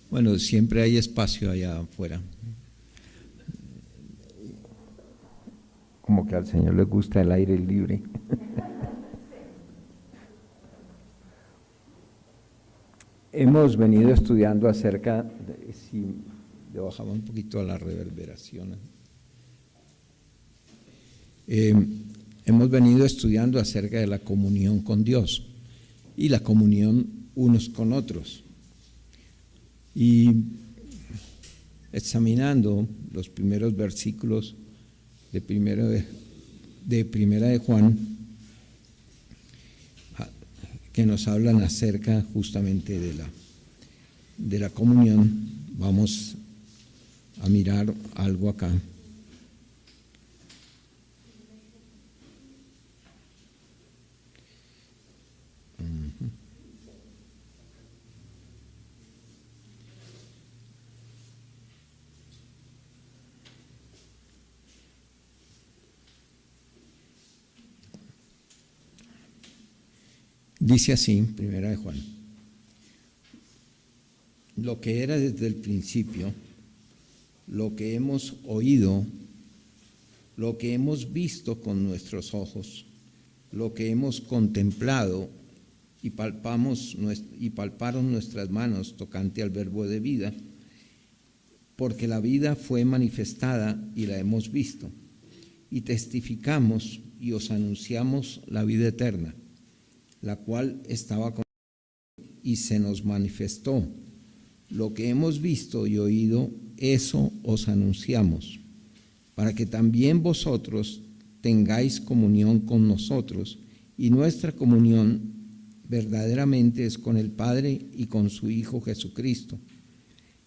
Bueno, siempre hay espacio allá afuera. Como que al Señor le gusta el aire libre. Hemos venido estudiando acerca de, si le bajaba un poquito a la reverberación. Hemos venido estudiando acerca de la comunión con Dios y la comunión unos con otros. Y examinando los primeros versículos de Primera de Juan, que nos hablan acerca justamente de la comunión, vamos a mirar algo acá. Dice así, Primera de Juan: lo que era desde el principio, lo que hemos oído, lo que hemos visto con nuestros ojos, lo que hemos contemplado y palparon nuestras manos tocante al verbo de vida, porque la vida fue manifestada y la hemos visto, y testificamos y os anunciamos la vida eterna, la cual estaba con y se nos manifestó. Lo que hemos visto y oído, eso os anunciamos, para que también vosotros tengáis comunión con nosotros, y nuestra comunión verdaderamente es con el Padre y con su Hijo Jesucristo.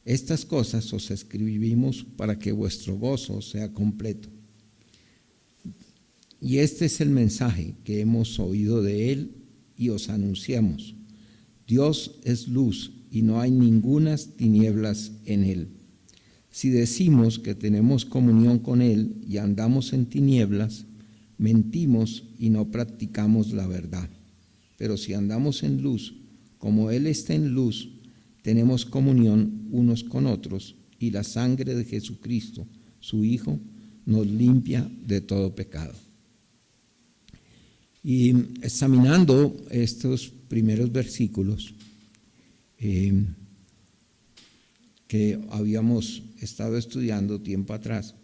Estas cosas os escribimos para que vuestro gozo sea completo. Y este es el mensaje que hemos oído de Él y os anunciamos: Dios es luz y no hay ningunas tinieblas en Él. Si decimos que tenemos comunión con Él y andamos en tinieblas, mentimos y no practicamos la verdad. Pero si andamos en luz, como Él está en luz, tenemos comunión unos con otros, y la sangre de Jesucristo, su Hijo, nos limpia de todo pecado. Y examinando estos primeros versículos que habíamos estado estudiando tiempo atrás,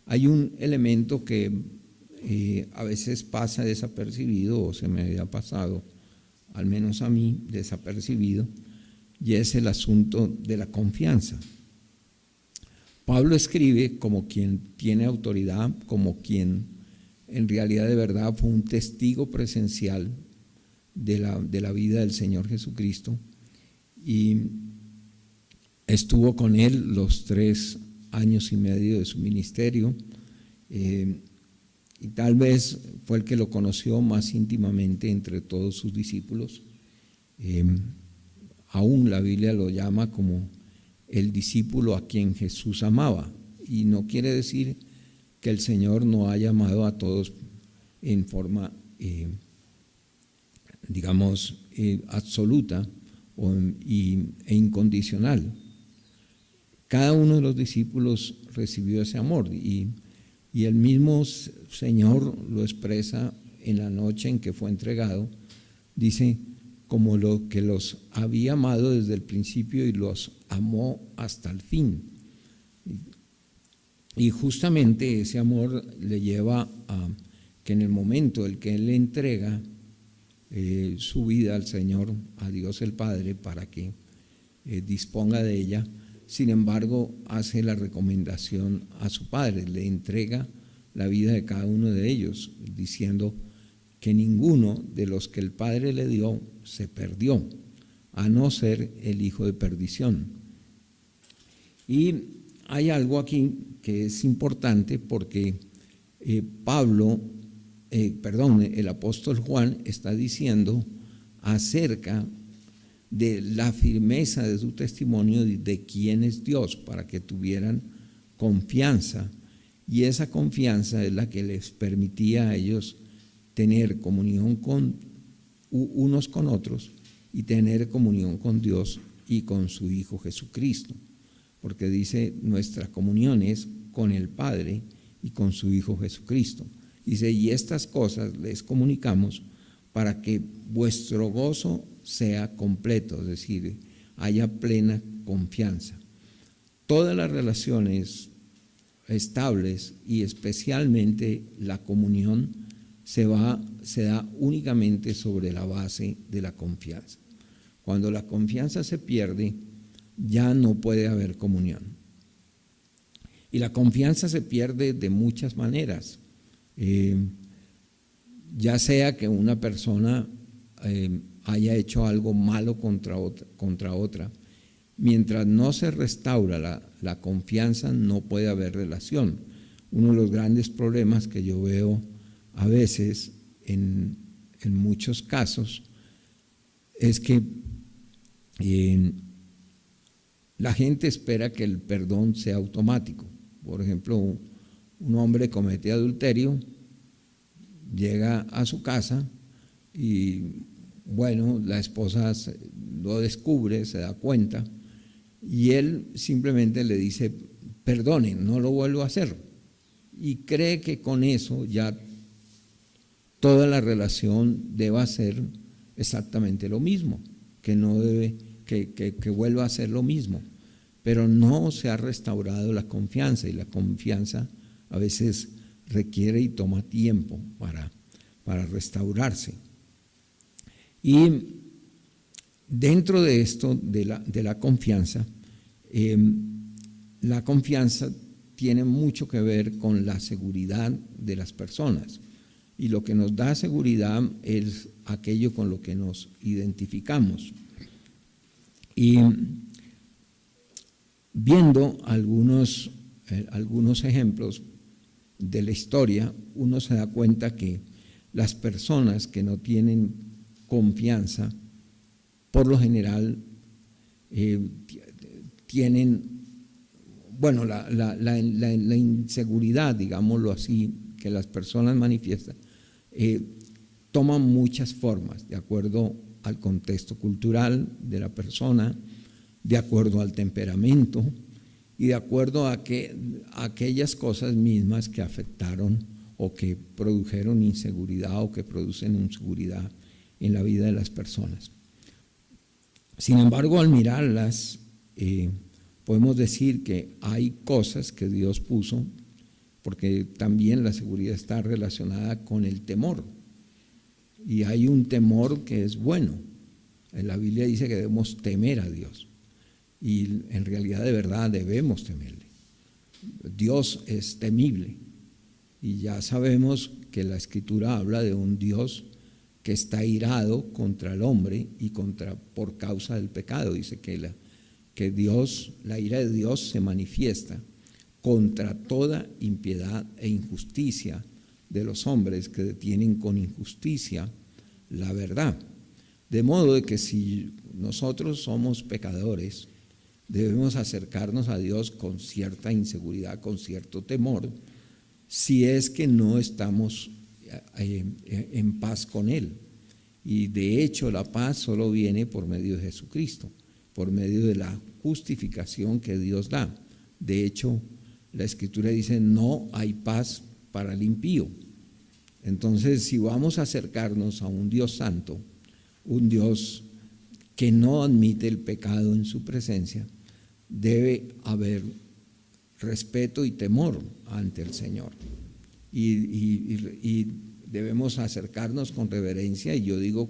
hay un elemento que a veces pasa desapercibido, o se me había pasado, al menos a mí, desapercibido, y es el asunto de la confianza. Pablo escribe como quien tiene autoridad, como quien en realidad de verdad fue un testigo presencial de la vida del Señor Jesucristo, y estuvo con Él los 3 años y medio de su ministerio, y tal vez fue el que lo conoció más íntimamente entre todos sus discípulos. Aún la Biblia lo llama como el discípulo a quien Jesús amaba, y no quiere decir que el Señor no haya amado a todos en forma, absoluta e incondicional. Cada uno de los discípulos recibió ese amor, y el mismo Señor lo expresa en la noche en que fue entregado. Dice: como lo que los había amado desde el principio y los amó hasta el fin. Y justamente ese amor le lleva a que en el momento en que Él le entrega su vida al Señor, a Dios el Padre, para que disponga de ella, sin embargo hace la recomendación a su Padre, le entrega la vida de cada uno de ellos, diciendo que ninguno de los que el Padre le dio se perdió, a no ser el hijo de perdición. Y hay algo aquí que es importante, porque el apóstol Juan está diciendo acerca de la firmeza de su testimonio de quién es Dios, para que tuvieran confianza, y esa confianza es la que les permitía a ellos tener comunión con unos con otros y tener comunión con Dios y con su Hijo Jesucristo, porque dice nuestra comunión es con el Padre y con su Hijo Jesucristo. Dice, y estas cosas les comunicamos para que vuestro gozo sea completo, es decir, haya plena confianza. Todas las relaciones estables y especialmente la comunión se da únicamente sobre la base de la confianza. Cuando la confianza se pierde, ya no puede haber comunión. Y la confianza se pierde de muchas maneras. Ya sea que una persona haya hecho algo malo contra otra, mientras no se restaura la confianza, no puede haber relación. Uno de los grandes problemas que yo veo a veces en muchos casos es que la gente espera que el perdón sea automático. Por ejemplo, un hombre comete adulterio, llega a su casa y bueno, la esposa lo descubre, se da cuenta y él simplemente le dice, perdone, no lo vuelvo a hacer, y cree que con eso ya toda la relación deba ser exactamente lo mismo, que no debe, que vuelva a ser lo mismo, pero no se ha restaurado la confianza, y la confianza a veces requiere y toma tiempo para restaurarse. Y dentro de esto, de la confianza tiene mucho que ver con la seguridad de las personas. Y lo que nos da seguridad es aquello con lo que nos identificamos. Y viendo algunos ejemplos de la historia, uno se da cuenta que las personas que no tienen confianza, por lo general, tienen, bueno, la inseguridad, digámoslo así, que las personas manifiestan, toman muchas formas, de acuerdo al contexto cultural de la persona, de acuerdo al temperamento y de acuerdo a aquellas cosas mismas que afectaron o que produjeron inseguridad o que producen inseguridad en la vida de las personas. Sin embargo, al mirarlas, podemos decir que hay cosas que Dios puso, porque también la seguridad está relacionada con el temor. Y hay un temor que es bueno. En la Biblia dice que debemos temer a Dios. Y en realidad, de verdad, debemos temerle. Dios es temible. Y ya sabemos que la Escritura habla de un Dios que está irado contra el hombre y por causa del pecado. Dice que la ira de Dios se manifiesta contra toda impiedad e injusticia de los hombres que detienen con injusticia la verdad. De modo de que si nosotros somos pecadores, debemos acercarnos a Dios con cierta inseguridad, con cierto temor, si es que no estamos en paz con Él. Y de hecho la paz solo viene por medio de Jesucristo, por medio de la justificación que Dios da. De hecho, la Escritura dice, no hay paz para el impío. Entonces, si vamos a acercarnos a un Dios santo, un Dios que no admite el pecado en su presencia, debe haber respeto y temor ante el Señor. Y debemos acercarnos con reverencia, y yo digo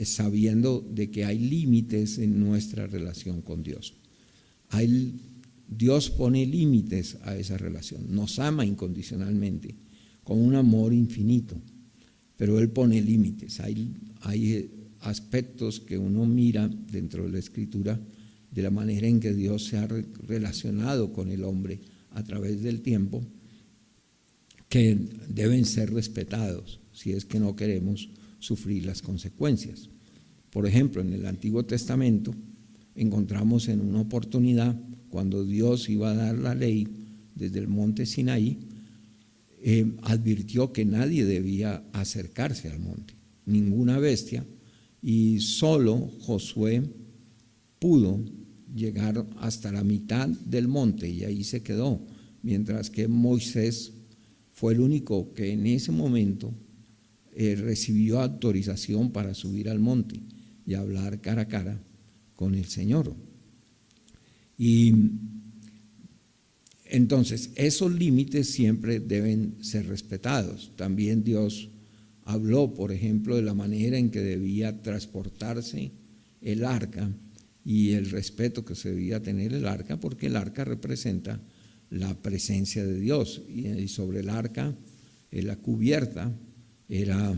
sabiendo de que hay límites en nuestra relación con Dios. Dios pone límites a esa relación, nos ama incondicionalmente, con un amor infinito, pero Él pone límites. Hay aspectos que uno mira dentro de la Escritura de la manera en que Dios se ha relacionado con el hombre a través del tiempo, que deben ser respetados si es que no queremos sufrir las consecuencias. Por ejemplo, en el Antiguo Testamento encontramos en una oportunidad, cuando Dios iba a dar la ley desde el monte Sinaí, advirtió que nadie debía acercarse al monte, ninguna bestia, y solo Josué pudo llegar hasta la mitad del monte y ahí se quedó, mientras que Moisés fue el único que en ese momento recibió autorización para subir al monte y hablar cara a cara con el Señor. Y entonces esos límites siempre deben ser respetados. También Dios habló, por ejemplo, de la manera en que debía transportarse el arca y el respeto que se debía tener el arca, porque el arca representa la presencia de Dios, y sobre el arca, la cubierta, era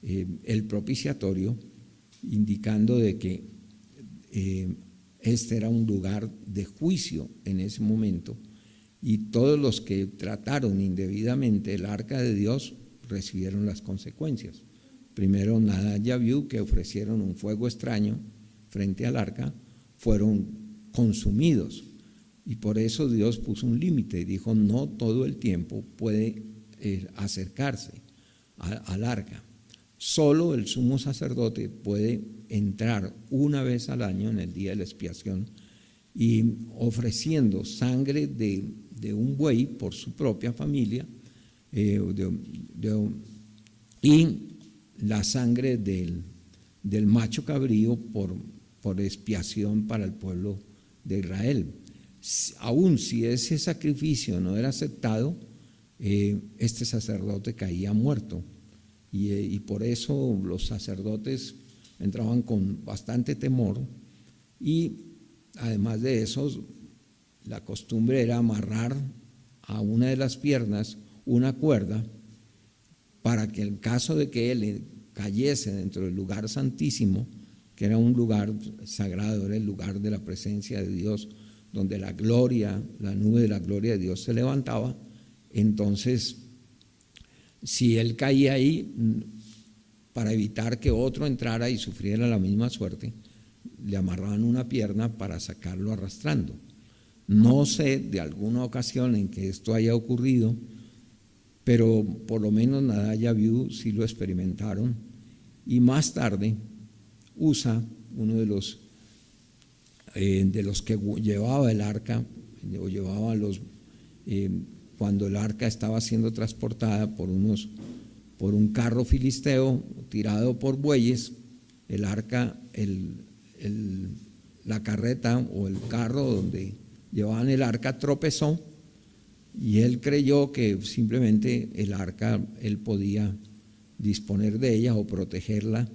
el propiciatorio, indicando de que este era un lugar de juicio en ese momento, y todos los que trataron indebidamente el arca de Dios recibieron las consecuencias. Primero Nadab y Abiú, que ofrecieron un fuego extraño frente al arca, fueron consumidos, y por eso Dios puso un límite y dijo: no todo el tiempo puede acercarse al arca. Solo el sumo sacerdote puede entrar una vez al año en el día de la expiación, y ofreciendo sangre de un buey por su propia familia, y la sangre del macho cabrío por expiación para el pueblo de Israel. Aun si ese sacrificio no era aceptado, este sacerdote caía muerto, y por eso los sacerdotes entraban con bastante temor. Y además de eso, la costumbre era amarrar a una de las piernas una cuerda para que en caso de que él cayese dentro del lugar santísimo, que era un lugar sagrado, era el lugar de la presencia de Dios, donde la gloria, la nube de la gloria de Dios se levantaba, entonces si él caía ahí, para evitar que otro entrara y sufriera la misma suerte, le amarraban una pierna para sacarlo arrastrando. No sé de alguna ocasión en que esto haya ocurrido, pero por lo menos Nadab y Abiú sí lo experimentaron. Y más tarde, Usa, uno de los que llevaba el arca, o llevaba cuando el arca estaba siendo transportada por un carro filisteo tirado por bueyes, el arca, la carreta o el carro donde llevaban el arca tropezó, y él creyó que simplemente el arca él podía disponer de ella o protegerla,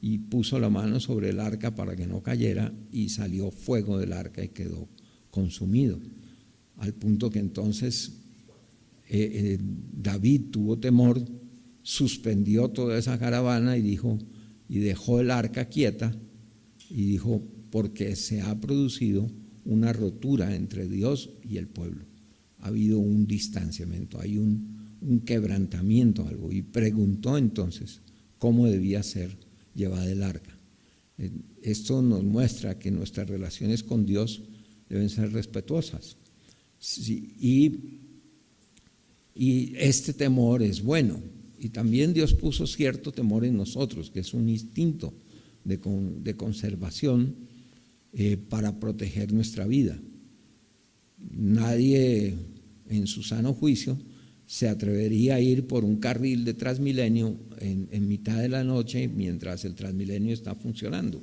y puso la mano sobre el arca para que no cayera, y salió fuego del arca y quedó consumido, al punto que entonces David tuvo temor, suspendió toda esa caravana y dejó el arca quieta, y dijo: porque se ha producido una rotura entre Dios y el pueblo, ha habido un distanciamiento, hay un quebrantamiento, algo. Y preguntó entonces cómo debía ser llevada el arca. Esto nos muestra que nuestras relaciones con Dios deben ser respetuosas, y este temor es bueno. Y también Dios puso cierto temor en nosotros, que es un instinto de conservación para proteger nuestra vida. Nadie en su sano juicio se atrevería a ir por un carril de Transmilenio en mitad de la noche mientras el Transmilenio está funcionando,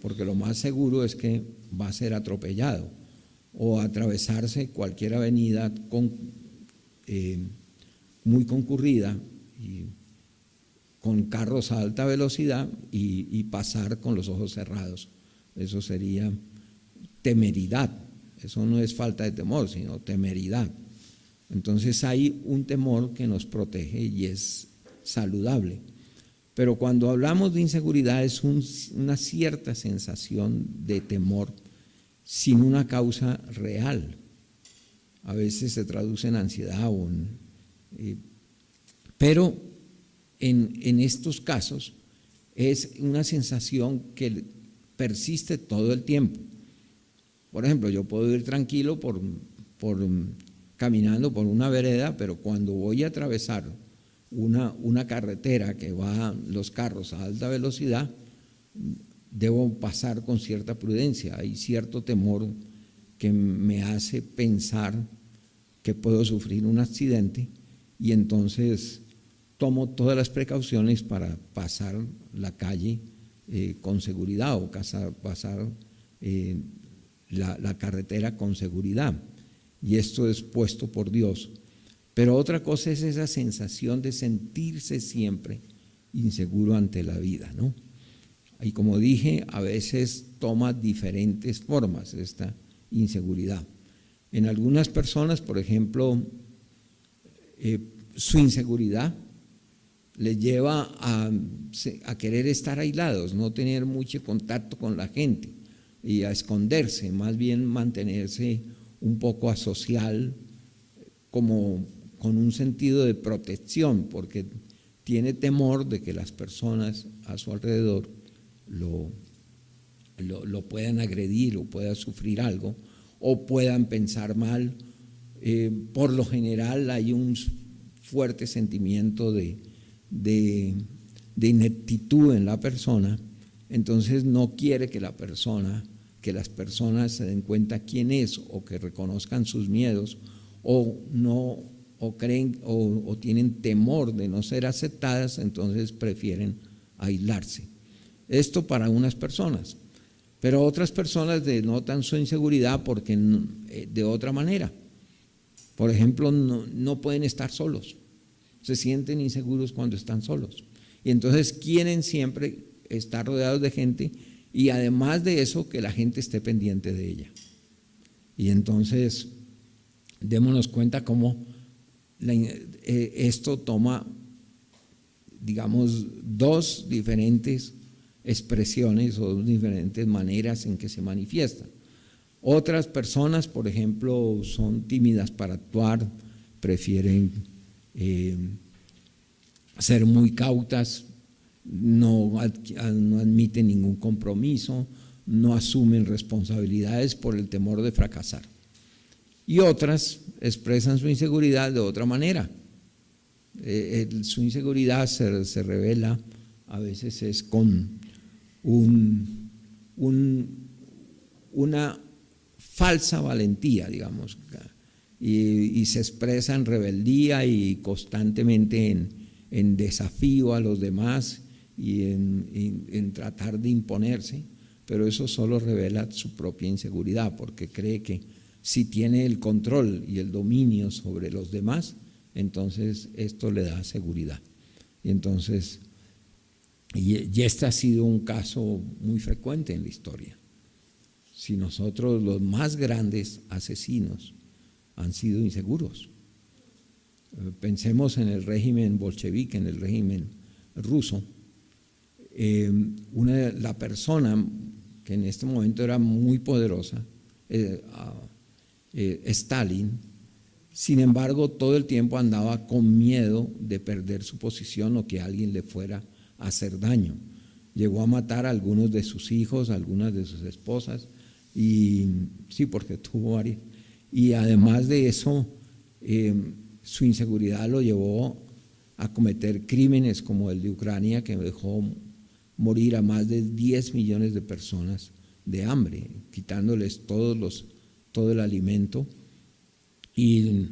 porque lo más seguro es que va a ser atropellado, o atravesarse cualquier avenida muy concurrida y con carros a alta velocidad, y pasar con los ojos cerrados. Eso sería temeridad. Eso no es falta de temor, sino temeridad. Entonces hay un temor que nos protege y es saludable. Pero cuando hablamos de inseguridad es una cierta sensación de temor sin una causa real. A veces se traduce en ansiedad pero en estos casos es una sensación que persiste todo el tiempo. Por ejemplo, yo puedo ir tranquilo caminando por una vereda, pero cuando voy a atravesar una carretera que va los carros a alta velocidad, debo pasar con cierta prudencia. Hay cierto temor que me hace pensar que puedo sufrir un accidente y entonces tomo todas las precauciones para pasar la calle con seguridad o pasar la carretera con seguridad. Y esto es puesto por Dios. Pero otra cosa es esa sensación de sentirse siempre inseguro ante la vida, ¿no? Y como dije, a veces toma diferentes formas esta inseguridad. En algunas personas, por ejemplo, su inseguridad les lleva a querer estar aislados, no tener mucho contacto con la gente y a esconderse, más bien mantenerse un poco asocial, como con un sentido de protección, porque tiene temor de que las personas a su alrededor lo puedan agredir o puedan sufrir algo o puedan pensar mal. Por lo general hay un fuerte sentimiento de ineptitud en la persona, entonces no quiere que las personas se den cuenta quién es o que reconozcan sus miedos o creen o tienen temor de no ser aceptadas, entonces prefieren aislarse. Esto para unas personas, pero otras personas denotan su inseguridad porque de otra manera. Por ejemplo, no pueden estar solos, se sienten inseguros cuando están solos y entonces quieren siempre estar rodeados de gente y además de eso que la gente esté pendiente de ella. Y entonces démonos cuenta cómo esto toma, digamos, dos diferentes expresiones o dos diferentes maneras en que se manifiestan. Otras personas, por ejemplo, son tímidas para actuar, prefieren ser muy cautas, no admiten ningún compromiso, no asumen responsabilidades por el temor de fracasar. Y otras expresan su inseguridad de otra manera. Su inseguridad se revela a veces es con una falsa valentía, digamos, y se expresa en rebeldía y constantemente en desafío a los demás y en tratar de imponerse, pero eso solo revela su propia inseguridad, porque cree que si tiene el control y el dominio sobre los demás, entonces esto le da seguridad. Y entonces, y este ha sido un caso muy frecuente en la historia. Si nosotros, los más grandes asesinos, han sido inseguros. Pensemos en el régimen bolchevique, en el régimen ruso. La persona que en este momento era muy poderosa, Stalin, sin embargo, todo el tiempo andaba con miedo de perder su posición o que alguien le fuera a hacer daño. Llegó a matar a algunos de sus hijos, a algunas de sus esposas, y sí, porque tuvo varias. Y además de eso, su inseguridad lo llevó a cometer crímenes como el de Ucrania, que dejó morir a más de 10 millones de personas de hambre, quitándoles todo el alimento, y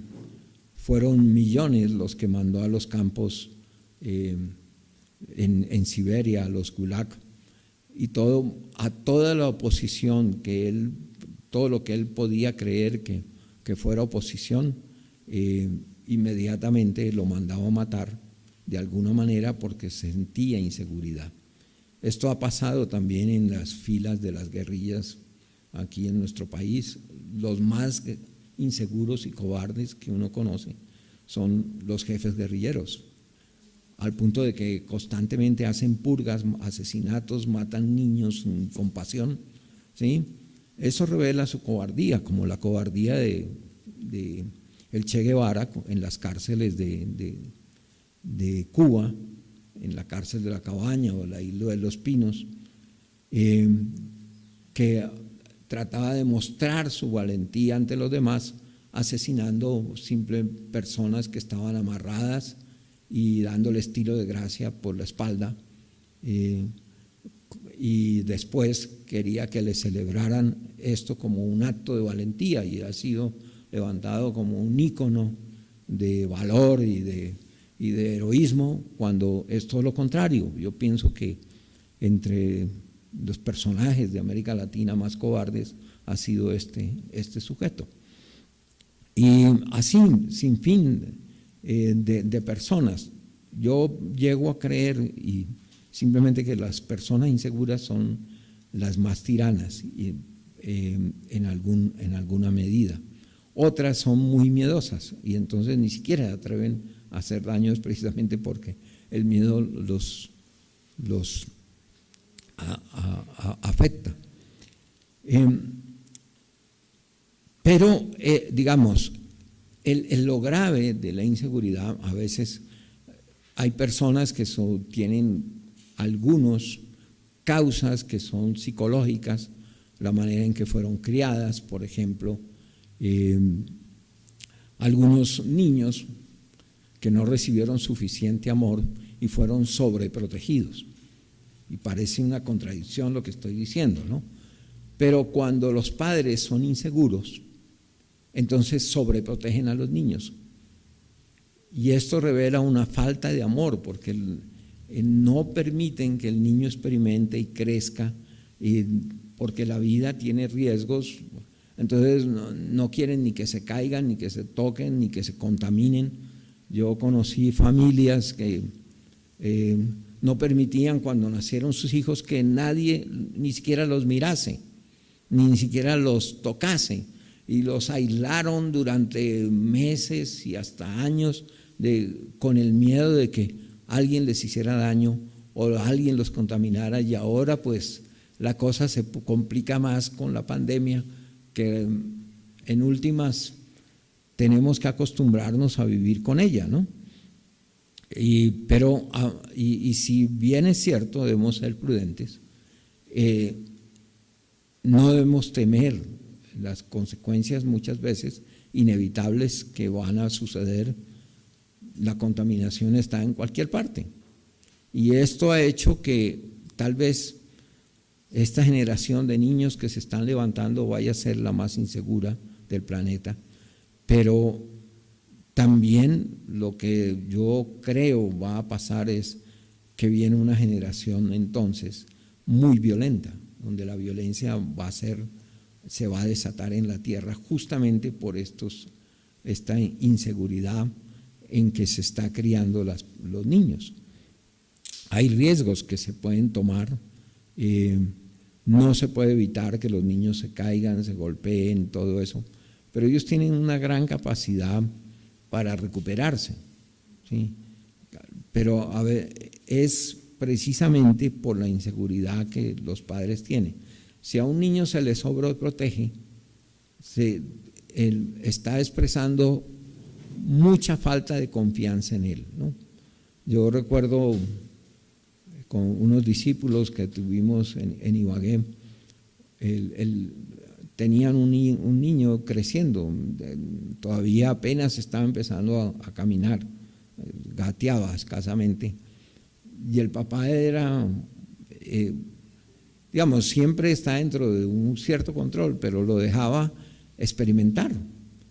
fueron millones los que mandó a los campos en Siberia, a los Gulag, y a toda la oposición todo lo que él podía creer que fuera oposición, inmediatamente lo mandaba a matar de alguna manera porque sentía inseguridad. Esto ha pasado también en las filas de las guerrillas aquí en nuestro país. Los más inseguros y cobardes que uno conoce son los jefes guerrilleros, al punto de que constantemente hacen purgas, asesinatos, matan niños sin compasión, ¿sí? Eso revela su cobardía, como la cobardía de el Che Guevara en las cárceles de Cuba, en la cárcel de La Cabaña o la isla de Los Pinos, que trataba de mostrar su valentía ante los demás, asesinando simples personas que estaban amarradas y dándoles tiro de gracia por la espalda, y después quería que le celebraran esto como un acto de valentía y ha sido levantado como un ícono de valor y de heroísmo, cuando es todo lo contrario. Yo pienso que entre los personajes de América Latina más cobardes ha sido este sujeto. Y así, sin fin de personas. Yo llego a creer y simplemente que las personas inseguras son las más tiranas en alguna medida. Otras son muy miedosas y entonces ni siquiera atreven a hacer daños precisamente porque el miedo los afecta. Pero, digamos, lo grave de la inseguridad, a veces hay personas que tienen algunas causas que son psicológicas, la manera en que fueron criadas, por ejemplo, algunos niños que no recibieron suficiente amor y fueron sobreprotegidos. Y parece una contradicción lo que estoy diciendo, ¿no? Pero cuando los padres son inseguros, entonces sobreprotegen a los niños. Y esto revela una falta de amor, porque no permiten que el niño experimente y crezca, porque la vida tiene riesgos. Entonces no quieren ni que se caigan, ni que se toquen, ni que se contaminen. Yo conocí familias que no permitían cuando nacieron sus hijos que nadie ni siquiera los mirase, ni siquiera los tocase, y los aislaron durante meses y hasta años con el miedo de que alguien les hiciera daño o alguien los contaminara. Y ahora pues la cosa se complica más con la pandemia, que en últimas tenemos que acostumbrarnos a vivir con ella, ¿no? Pero si bien es cierto, debemos ser prudentes, no debemos temer las consecuencias muchas veces inevitables que van a suceder. La contaminación está en cualquier parte y esto ha hecho que tal vez esta generación de niños que se están levantando vaya a ser la más insegura del planeta, pero también lo que yo creo va a pasar es que viene una generación entonces muy violenta, donde la violencia se va a desatar en la tierra justamente por esta inseguridad en que se está criando los niños. Hay riesgos que se pueden tomar, no se puede evitar que los niños se caigan, se golpeen, todo eso, pero ellos tienen una gran capacidad para recuperarse, ¿sí? Pero a ver, es precisamente por la inseguridad que los padres tienen. Si a un niño se le sobreprotege, él está expresando mucha falta de confianza en él, ¿no? Yo recuerdo con unos discípulos que tuvimos en Ibagué, tenían un niño creciendo, todavía apenas estaba empezando a caminar, gateaba escasamente, y el papá era, digamos, siempre está dentro de un cierto control, pero lo dejaba experimentar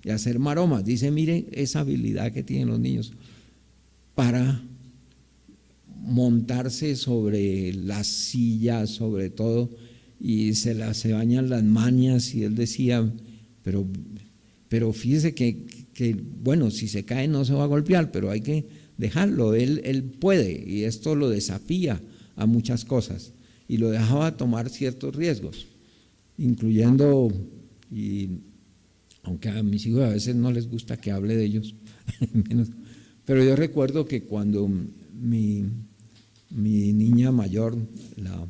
y hacer maromas. Dice, mire esa habilidad que tienen los niños para montarse sobre las sillas, sobre todo, y se bañan las mañas, y él decía, pero fíjese que bueno, si se cae no se va a golpear, pero hay que dejarlo, él puede, y esto lo desafía a muchas cosas, y lo dejaba tomar ciertos riesgos, incluyendo, y aunque a mis hijos a veces no les gusta que hable de ellos, pero yo recuerdo que cuando mi niña mayor, la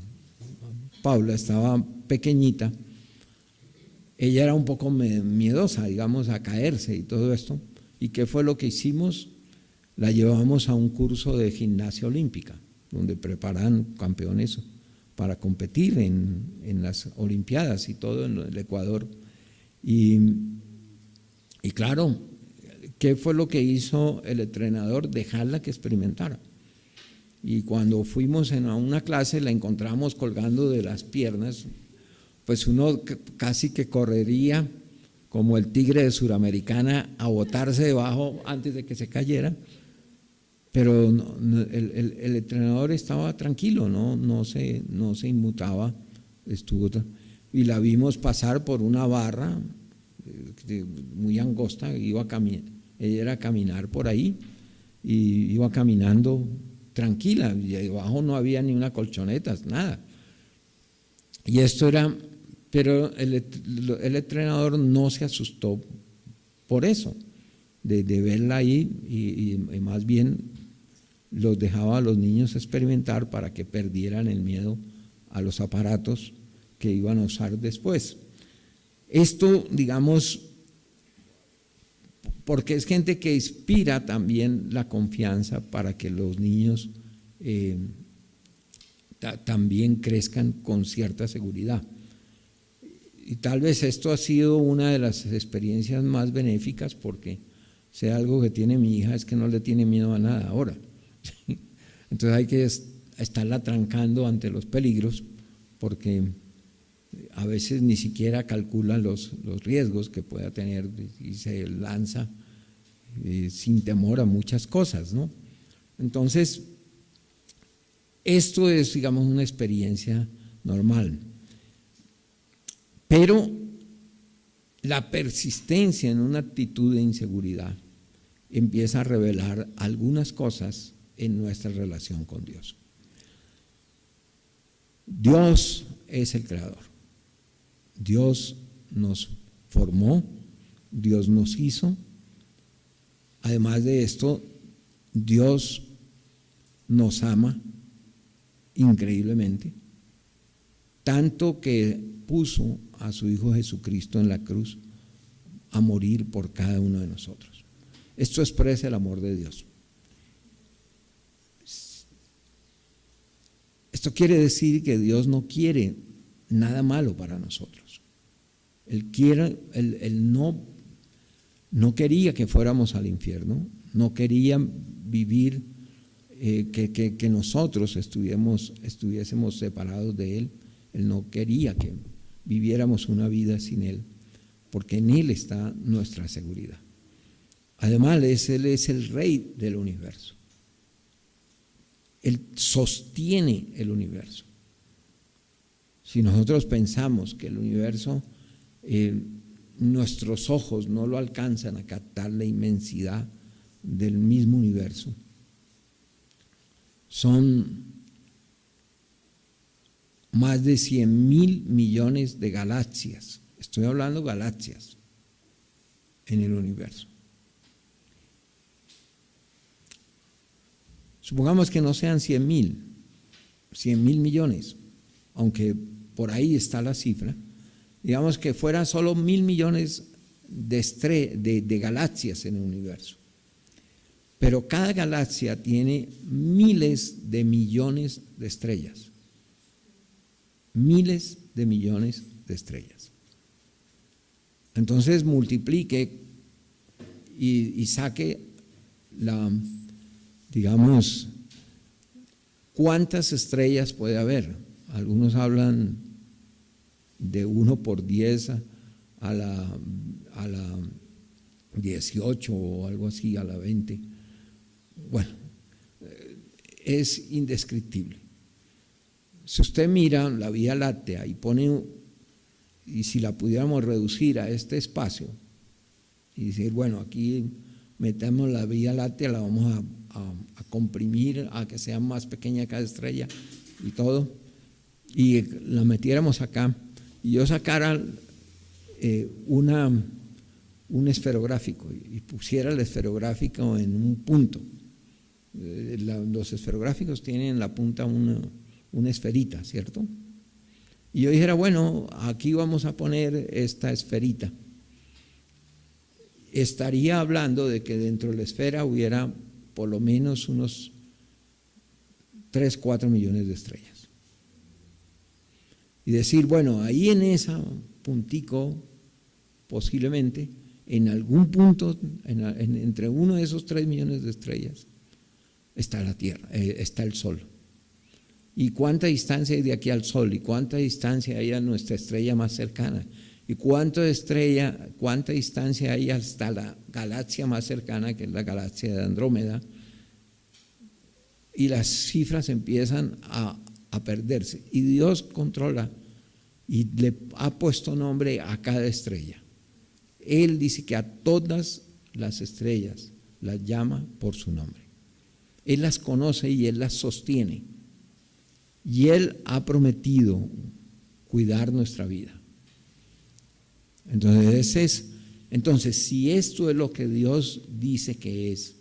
Paula, estaba pequeñita, ella era un poco miedosa, digamos, a caerse y todo esto. ¿Y qué fue lo que hicimos? La llevamos a un curso de gimnasia olímpica, donde preparan campeones para competir en las Olimpiadas y todo en el Ecuador. Y claro, ¿qué fue lo que hizo el entrenador? Dejarla que experimentara. y cuando fuimos a una clase la encontramos colgando de las piernas, pues uno casi que correría como el tigre de Suramericana a botarse debajo antes de que se cayera, pero el entrenador estaba tranquilo, no se inmutaba, y la vimos pasar por una barra muy angosta, ella era a caminar por ahí y iba caminando tranquila, y debajo no había ni una colchoneta, nada. Y esto era, pero el entrenador no se asustó por eso, de verla ahí, y más bien los dejaba a los niños experimentar para que perdieran el miedo a los aparatos que iban a usar después. Esto, digamos, porque es gente que inspira también la confianza para que los niños también crezcan con cierta seguridad. Y tal vez esto ha sido una de las experiencias más benéficas, porque si algo que tiene mi hija es que no le tiene miedo a nada ahora. Entonces hay que estarla trancando ante los peligros, porque a veces ni siquiera calcula los riesgos que pueda tener y se lanza sin temor a muchas cosas, ¿no? Entonces, esto es, digamos, una experiencia normal. Pero la persistencia en una actitud de inseguridad empieza a revelar algunas cosas en nuestra relación con Dios. Dios es el creador. Dios nos formó, Dios nos hizo. Además de esto, Dios nos ama increíblemente, tanto que puso a su Hijo Jesucristo en la cruz a morir por cada uno de nosotros. Esto expresa el amor de Dios. Esto quiere decir que Dios no quiere nada malo para nosotros. Él no quería que fuéramos al infierno, no quería vivir, que nosotros estuviésemos separados de Él. Él no quería que viviéramos una vida sin Él, porque en Él está nuestra seguridad. Además, Él es el Rey del universo. Él sostiene el universo. Si nosotros pensamos que el universo, nuestros ojos no lo alcanzan a captar la inmensidad del mismo universo, son más de 100.000 millones de galaxias. Estoy hablando de galaxias en el universo. Supongamos que no sean 100.000 millones, aunque por ahí está la cifra. Digamos que fueran solo 1.000 millones de galaxias en el universo. Pero cada galaxia tiene miles de millones de estrellas. Miles de millones de estrellas. Entonces multiplique y saque digamos, ¿cuántas estrellas puede haber? Algunos hablan de 1 por 10 a la 18 o algo así, a la 20. Bueno, es indescriptible. Si usted mira la Vía Láctea y si la pudiéramos reducir a este espacio y decir, bueno, aquí metemos la Vía Láctea, la vamos a comprimir a que sea más pequeña cada estrella y todo, y la metiéramos acá, y yo sacara un esferográfico y pusiera el esferográfico en un punto. Los esferográficos tienen en la punta una esferita, ¿cierto? Y yo dijera, bueno, aquí vamos a poner esta esferita. Estaría hablando de que dentro de la esfera hubiera por lo menos unos 3, 4 millones de estrellas. Y decir, bueno, ahí en ese puntico, posiblemente, en algún punto, entre uno de esos 3 millones de estrellas, está la Tierra, está el Sol. ¿Y cuánta distancia hay de aquí al Sol? ¿Y cuánta distancia hay a nuestra estrella más cercana? ¿Y cuánta distancia hay hasta la galaxia más cercana, que es la galaxia de Andrómeda? Y las cifras empiezan a perderse. Y Dios controla y le ha puesto nombre a cada estrella. Él dice que a todas las estrellas las llama por su nombre. Él las conoce y Él las sostiene. Y Él ha prometido cuidar nuestra vida. Entonces, si esto es lo que Dios dice que es,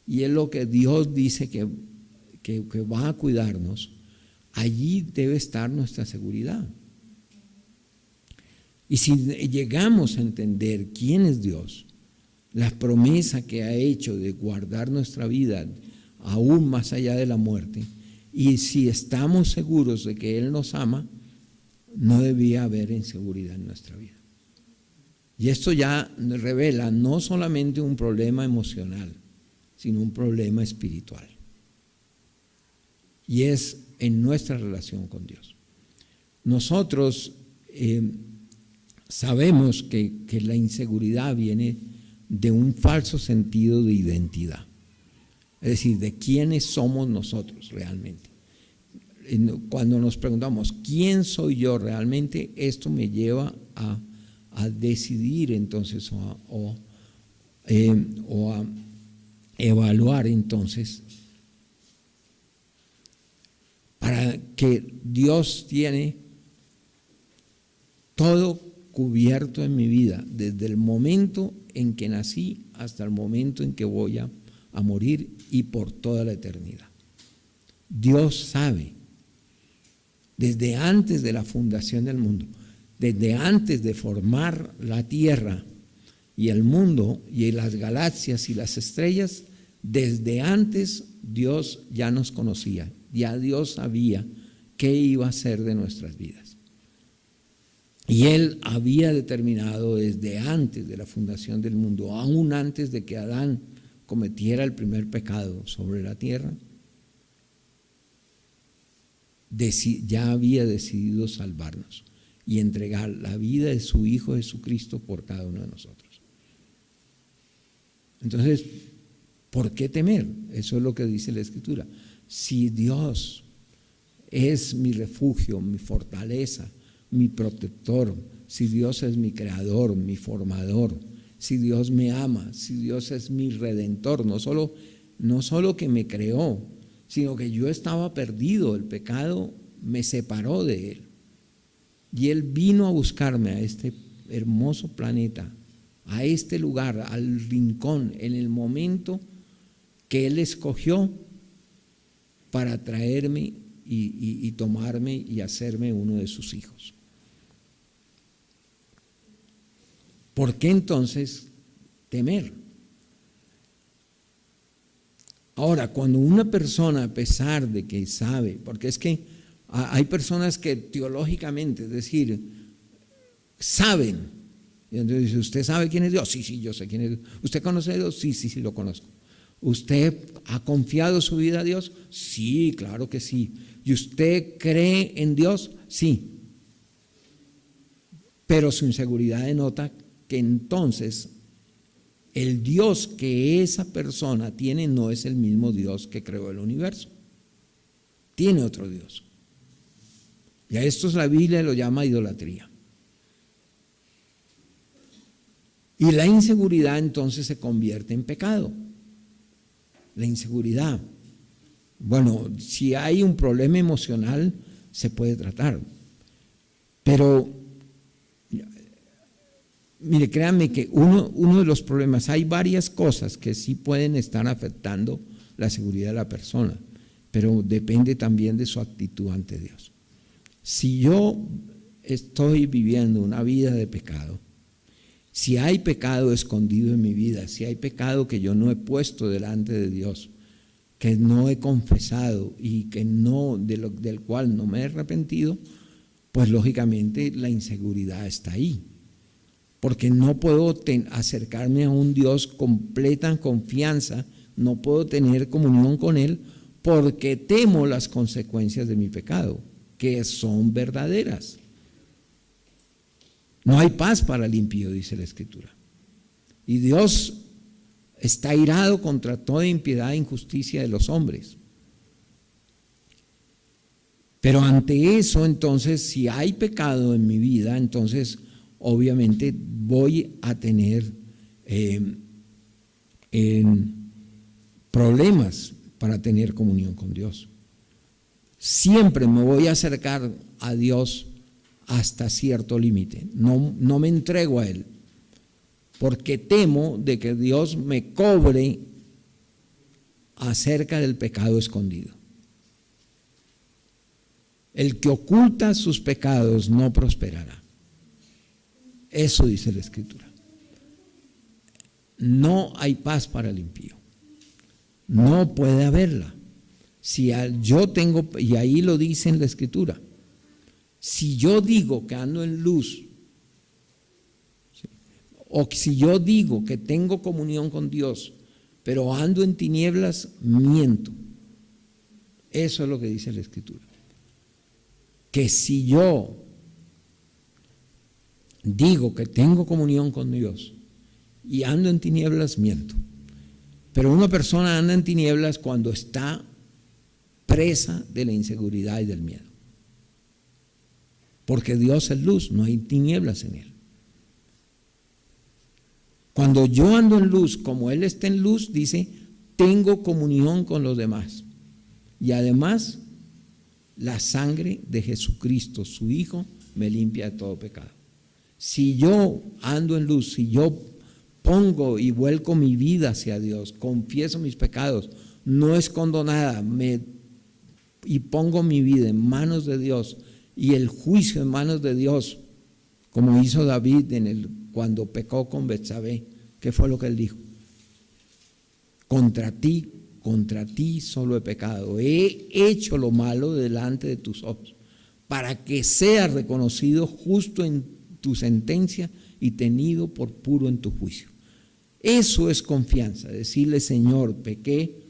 y es lo que Dios dice que va a cuidarnos, allí debe estar nuestra seguridad. Y si llegamos a entender quién es Dios, la promesa que ha hecho de guardar nuestra vida aún más allá de la muerte, y si estamos seguros de que Él nos ama, no debía haber inseguridad en nuestra vida. Y esto ya revela no solamente un problema emocional, sino un problema espiritual. Y es en nuestra relación con Dios. Nosotros sabemos que la inseguridad viene de un falso sentido de identidad. Es decir, de quiénes somos nosotros realmente. Cuando nos preguntamos, ¿quién soy yo realmente? Esto me lleva a decidir entonces o a evaluar entonces para que Dios tiene todo cubierto en mi vida, desde el momento en que nací hasta el momento en que voy a morir y por toda la eternidad. Dios sabe, desde antes de la fundación del mundo, desde antes de formar la tierra y el mundo y las galaxias y las estrellas, desde antes Dios ya nos conocía, ya Dios sabía qué iba a ser de nuestras vidas. Y Él había determinado desde antes de la fundación del mundo, aún antes de que Adán cometiera el primer pecado sobre la tierra, ya había decidido salvarnos y entregar la vida de su Hijo Jesucristo por cada uno de nosotros. Entonces, ¿por qué temer? Eso es lo que dice la Escritura. Si Dios es mi refugio, mi fortaleza, mi protector, si Dios es mi creador, mi formador, si Dios me ama, si Dios es mi redentor, no solo que me creó, sino que yo estaba perdido, el pecado me separó de Él. Y Él vino a buscarme a este hermoso planeta, a este lugar, al rincón, en el momento que Él escogió para traerme y tomarme y hacerme uno de sus hijos. ¿Por qué entonces temer? Ahora, cuando una persona, a pesar de que sabe, porque es que hay personas que teológicamente, es decir, saben, y entonces dice, ¿usted sabe quién es Dios? Sí, yo sé quién es Dios. ¿Usted conoce a Dios? Sí, lo conozco. ¿Usted ha confiado su vida a Dios? Sí, claro que sí. ¿Y usted cree en Dios? Sí. Pero su inseguridad denota que entonces el Dios que esa persona tiene no es el mismo Dios que creó el universo. Tiene otro Dios. Y a esto la Biblia lo llama idolatría. Y la inseguridad entonces se convierte en pecado. La inseguridad. Bueno, si hay un problema emocional, se puede tratar. Pero, mire, créanme que uno de los problemas, hay varias cosas que sí pueden estar afectando la seguridad de la persona, pero depende también de su actitud ante Dios. Si yo estoy viviendo una vida de pecado, si hay pecado escondido en mi vida, si hay pecado que yo no he puesto delante de Dios, que no he confesado y que del cual no me he arrepentido, pues lógicamente la inseguridad está ahí. Porque no puedo acercarme a un Dios con completa confianza no puedo tener comunión con Él porque temo las consecuencias de mi pecado, que son verdaderas. No hay paz para el impío, dice la Escritura. Y Dios está irado contra toda impiedad e injusticia de los hombres. Pero ante eso, entonces, si hay pecado en mi vida, entonces obviamente voy a tener problemas para tener comunión con Dios. Siempre me voy a acercar a Dios hasta cierto límite. No me entrego a Él, porque temo de que Dios me cobre acerca del pecado escondido. El que oculta sus pecados no prosperará. Eso dice la Escritura. No hay paz para el impío. No puede haberla. Si yo tengo, y ahí lo dice en la Escritura, si yo digo que ando en luz, o si yo digo que tengo comunión con Dios, pero ando en tinieblas, miento. Eso es lo que dice la Escritura. Que si yo digo que tengo comunión con Dios y ando en tinieblas, miento. Pero una persona anda en tinieblas cuando está presa de la inseguridad y del miedo. Porque Dios es luz, no hay tinieblas en Él. Cuando yo ando en luz, como Él está en luz, dice, tengo comunión con los demás. Y además, la sangre de Jesucristo, su Hijo, me limpia de todo pecado. Si yo ando en luz, si yo pongo y vuelco mi vida hacia Dios, confieso mis pecados, no escondo nada, y pongo mi vida en manos de Dios y el juicio en manos de Dios, como hizo David cuando pecó con Betsabé, ¿qué fue lo que él dijo? Contra ti solo he pecado, he hecho lo malo delante de tus ojos, para que seas reconocido justo en tu sentencia y tenido por puro en tu juicio. Eso es confianza, decirle, Señor, pequé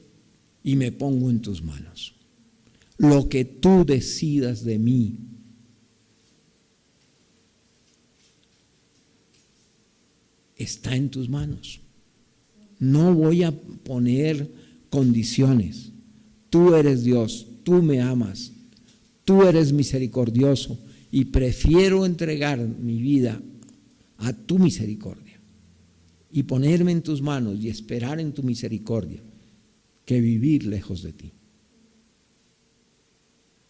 y me pongo en tus manos. Lo que tú decidas de mí, está en tus manos. No voy a poner condiciones. Tú eres Dios, tú me amas, tú eres misericordioso y prefiero entregar mi vida a tu misericordia y ponerme en tus manos y esperar en tu misericordia que vivir lejos de ti.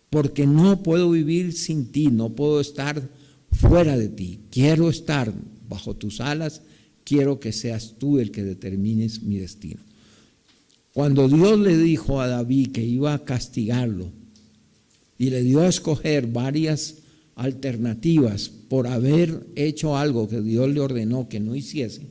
Porque no puedo vivir sin ti, no puedo estar fuera de ti. Quiero estar bajo tus alas, quiero que seas tú el que determines mi destino. Cuando Dios le dijo a David que iba a castigarlo y le dio a escoger varias alternativas por haber hecho algo que Dios le ordenó que no hiciese,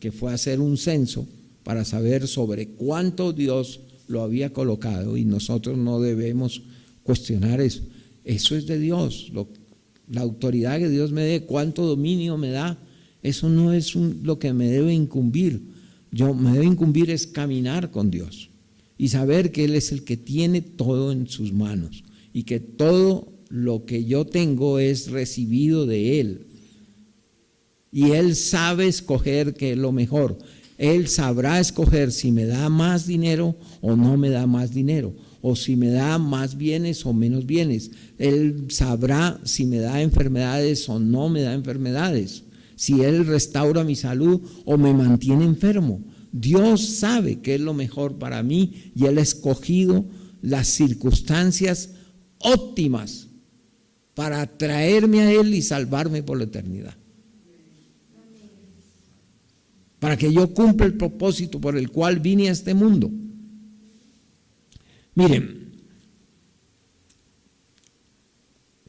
que fue hacer un censo para saber sobre cuánto Dios lo había colocado, y nosotros no debemos cuestionar eso. Eso es de Dios. La autoridad que Dios me dé, cuánto dominio me da, eso no es lo que me debe incumbir. Me debe incumbir es caminar con Dios y saber que Él es el que tiene todo en sus manos y que todo lo que yo tengo es recibido de Él. Y Él sabe escoger qué es lo mejor. Él sabrá escoger si me da más dinero o no me da más dinero, o si me da más bienes o menos bienes. Él sabrá si me da enfermedades o no me da enfermedades, si Él restaura mi salud o me mantiene enfermo. Dios sabe qué es lo mejor para mí y Él ha escogido las circunstancias óptimas para traerme a Él y salvarme por la eternidad. Para que yo cumpla el propósito por el cual vine a este mundo. Miren,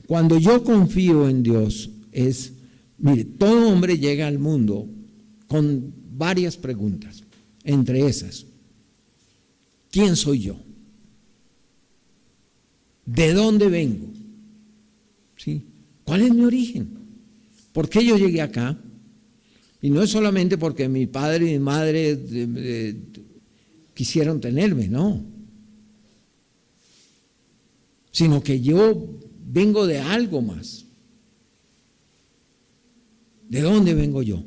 cuando yo confío en Dios mire, todo hombre llega al mundo con varias preguntas, entre esas, ¿quién soy yo? ¿De dónde vengo? ¿Sí? ¿Cuál es mi origen? ¿Por qué yo llegué acá? Y no es solamente porque mi padre y mi madre quisieron tenerme, no. Sino que yo vengo de algo más. ¿De dónde vengo yo?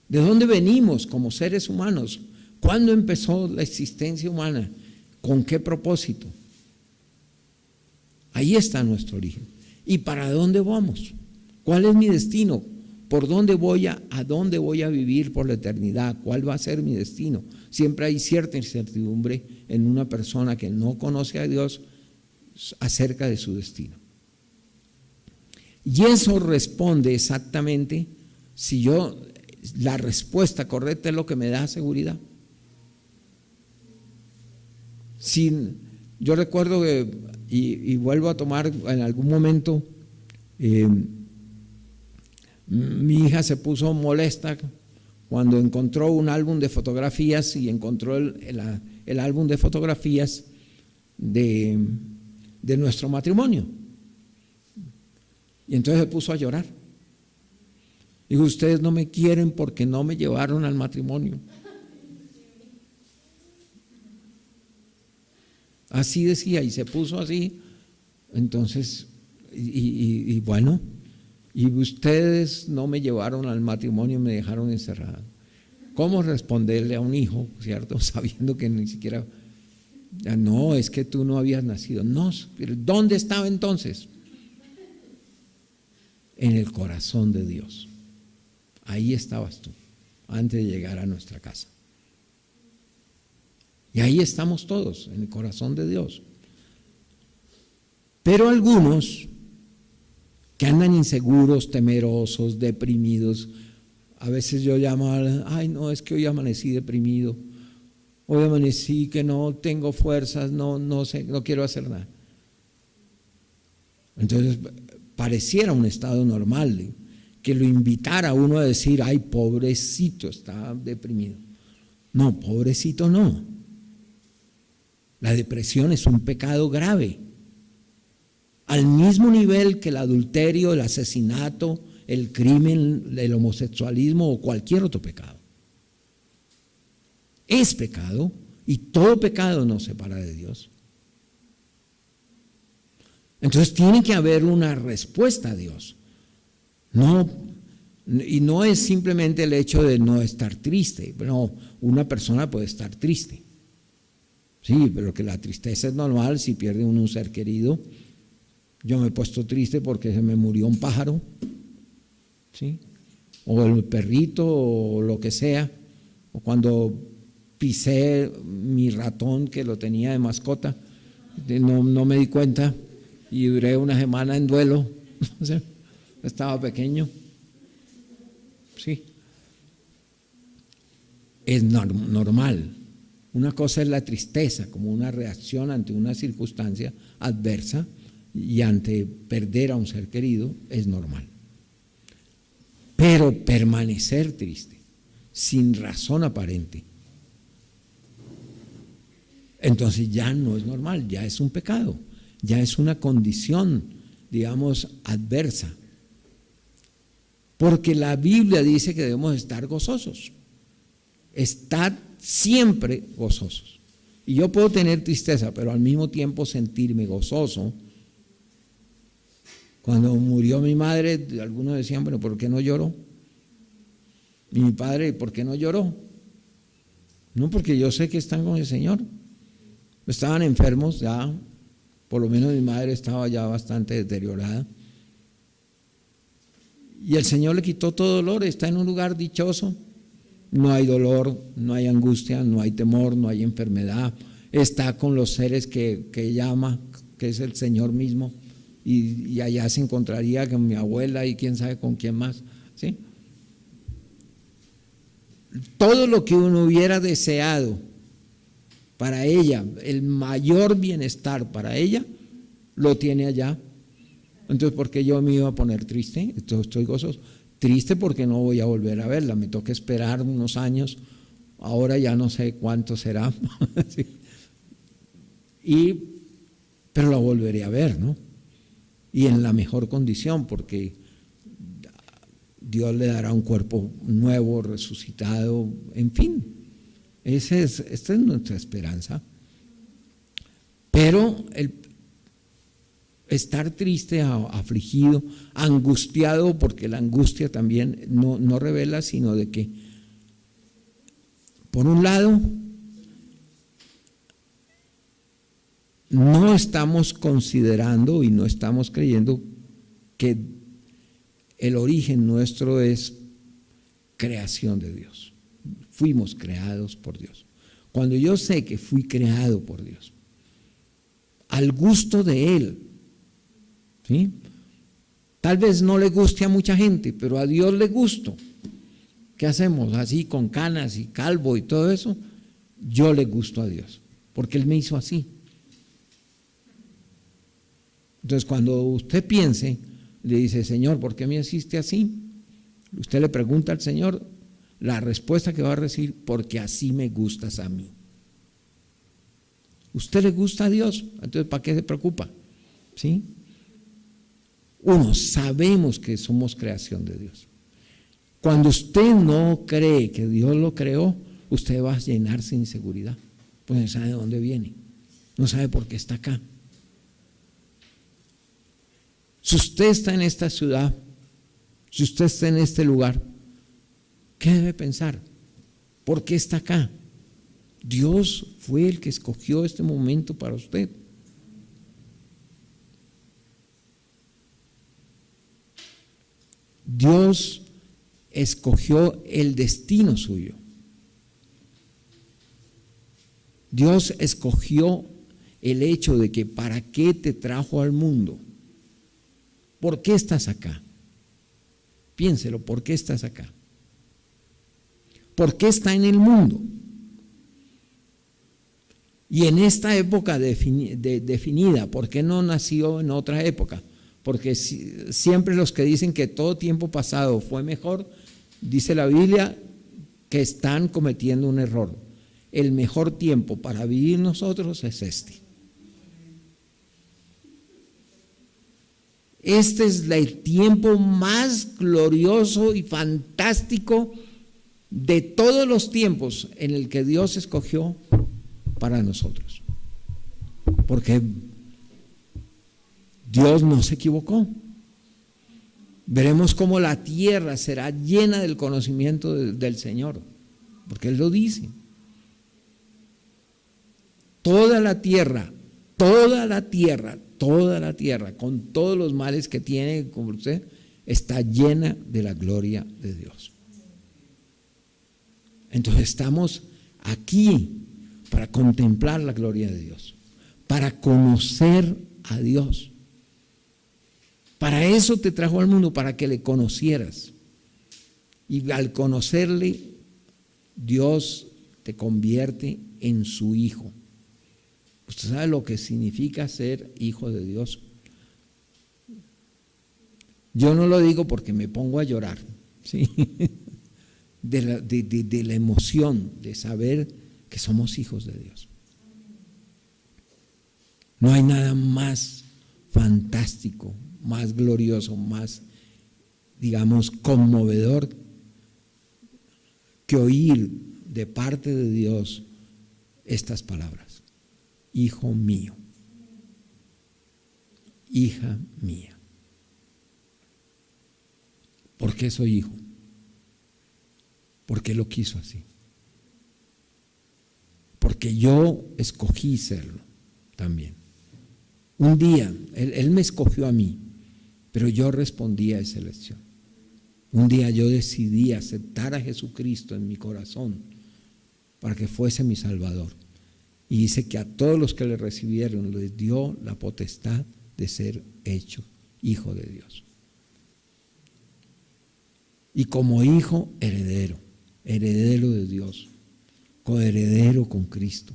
¿De dónde venimos como seres humanos? ¿Cuándo empezó la existencia humana? ¿Con qué propósito? Ahí está nuestro origen. ¿Y para dónde vamos? ¿Cuál es mi destino? ¿Por dónde a dónde voy a vivir por la eternidad? ¿Cuál va a ser mi destino? Siempre hay cierta incertidumbre en una persona que no conoce a Dios acerca de su destino. Y eso responde exactamente, la respuesta correcta es lo que me da seguridad. Yo recuerdo que, y vuelvo a tomar en algún momento, mi hija se puso molesta cuando encontró un álbum de fotografías y encontró el álbum de fotografías de nuestro matrimonio. Y entonces se puso a llorar. Dijo, ustedes no me quieren porque no me llevaron al matrimonio. Así decía, y se puso así. Entonces, y bueno, y ustedes no me llevaron al matrimonio y me dejaron encerrada. ¿Cómo responderle a un hijo, cierto? Sabiendo que ni siquiera, no, es que tú no habías nacido. No, pero ¿dónde estaba entonces? En el corazón de Dios. Ahí estabas tú, antes de llegar a nuestra casa. Y ahí estamos todos, en el corazón de Dios. Pero algunos que andan inseguros, temerosos, deprimidos, a veces yo llamo, ay no, es que hoy amanecí deprimido, hoy amanecí que no tengo fuerzas, no sé, no quiero hacer nada. Entonces pareciera un estado normal, que lo invitara a uno a decir, ay pobrecito, está deprimido. No, pobrecito no. La depresión es un pecado grave, al mismo nivel que el adulterio, el asesinato, el crimen, el homosexualismo o cualquier otro pecado. Es pecado y todo pecado nos separa de Dios. Entonces tiene que haber una respuesta a Dios. Y no es simplemente el hecho de no estar triste. No, una persona puede estar triste. Sí, pero que la tristeza es normal si pierde uno un ser querido. Yo me he puesto triste porque se me murió un pájaro, ¿sí? O el perrito o lo que sea, o cuando pisé mi ratón que lo tenía de mascota, no me di cuenta y duré una semana en duelo, o sea, estaba pequeño, sí. Es normal. Una cosa es la tristeza como una reacción ante una circunstancia adversa y ante perder a un ser querido es normal. Pero permanecer triste, sin razón aparente, entonces ya no es normal, ya es un pecado, ya es una condición, digamos, adversa. Porque la Biblia dice que debemos estar gozosos. Estad siempre gozosos. Y yo puedo tener tristeza, pero al mismo tiempo sentirme gozoso. Cuando murió mi madre, algunos decían, bueno, ¿por qué no lloró? Y mi padre, ¿por qué no lloró? No, porque yo sé que están con el Señor. Estaban enfermos ya, por lo menos mi madre estaba ya bastante deteriorada. Y el Señor le quitó todo dolor, está en un lugar dichoso. No hay dolor, no hay angustia, no hay temor, no hay enfermedad. Está con los seres que llama, que es el Señor mismo. Y allá se encontraría con mi abuela y quién sabe con quién más, ¿sí? Todo lo que uno hubiera deseado para ella, el mayor bienestar para ella, lo tiene allá. Entonces, ¿por qué yo me iba a poner triste? Entonces, estoy gozoso. Triste porque no voy a volver a verla, me toca esperar unos años, ahora ya no sé cuánto será, ¿sí? Pero la volveré a ver, ¿no? Y en la mejor condición, porque Dios le dará un cuerpo nuevo, resucitado, en fin, Esta es nuestra esperanza. Pero el estar triste, afligido, angustiado, porque la angustia también no revela, sino de que, por un lado, no estamos considerando y no estamos creyendo que el origen nuestro es creación de Dios. Fuimos creados por Dios. Cuando yo sé que fui creado por Dios, al gusto de Él, ¿sí? Tal vez no le guste a mucha gente, pero a Dios le gusto. ¿Qué hacemos? Así con canas y calvo y todo eso. Yo le gusto a Dios, porque Él me hizo así. Entonces, cuando usted piense, le dice, Señor, ¿por qué me hiciste así? Usted le pregunta al Señor, la respuesta que va a recibir, porque así me gustas a mí. ¿Usted le gusta a Dios? Entonces, ¿para qué se preocupa? ¿Sí? Uno, sabemos que somos creación de Dios. Cuando usted no cree que Dios lo creó, usted va a llenarse de inseguridad, pues no sabe de dónde viene, no sabe por qué está acá. Si usted está en esta ciudad, si usted está en este lugar, ¿qué debe pensar? ¿Por qué está acá? Dios fue el que escogió este momento para usted. Dios escogió el destino suyo. Dios escogió el hecho de que para qué te trajo al mundo. ¿Por qué estás acá? Piénselo, ¿por qué estás acá? ¿Por qué está en el mundo? Y en esta época definida, ¿por qué no nació en otra época? Porque siempre los que dicen que todo tiempo pasado fue mejor, dice la Biblia que están cometiendo un error. El mejor tiempo para vivir nosotros es este. Este es el tiempo más glorioso y fantástico de todos los tiempos en el que Dios escogió para nosotros. Porque Dios no se equivocó. Veremos cómo la tierra será llena del conocimiento del Señor, porque Él lo dice. Toda la tierra, con todos los males que tiene, como usted, está llena de la gloria de Dios. Entonces estamos aquí para contemplar la gloria de Dios, para conocer a Dios. Para eso te trajo al mundo, para que le conocieras. Y al conocerle, Dios te convierte en su hijo. ¿Usted sabe lo que significa ser hijo de Dios? Yo no lo digo porque me pongo a llorar, ¿sí? de la emoción de saber que somos hijos de Dios. No hay nada más fantástico, más glorioso, más, digamos, conmovedor que oír de parte de Dios estas palabras: hijo mío, hija mía. ¿Por qué soy hijo? Porque lo quiso así. Porque yo escogí serlo también. Un día, él me escogió a mí, pero yo respondí a esa elección. Un día yo decidí aceptar a Jesucristo en mi corazón para que fuese mi Salvador. Y dice que a todos los que le recibieron les dio la potestad de ser hecho hijo de Dios. Y como hijo, heredero de Dios, coheredero con Cristo.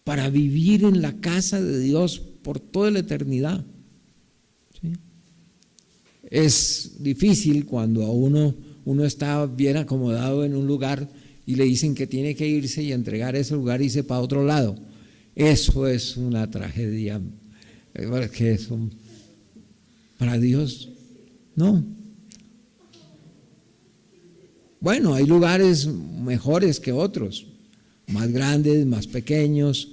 Para vivir en la casa de Dios por toda la eternidad. ¿Sí? Es difícil cuando a uno está bien acomodado en un lugar y le dicen que tiene que irse y entregar ese lugar y irse para otro lado. Eso es una tragedia. Que eso, para Dios, no. Bueno, hay lugares mejores que otros, más grandes, más pequeños,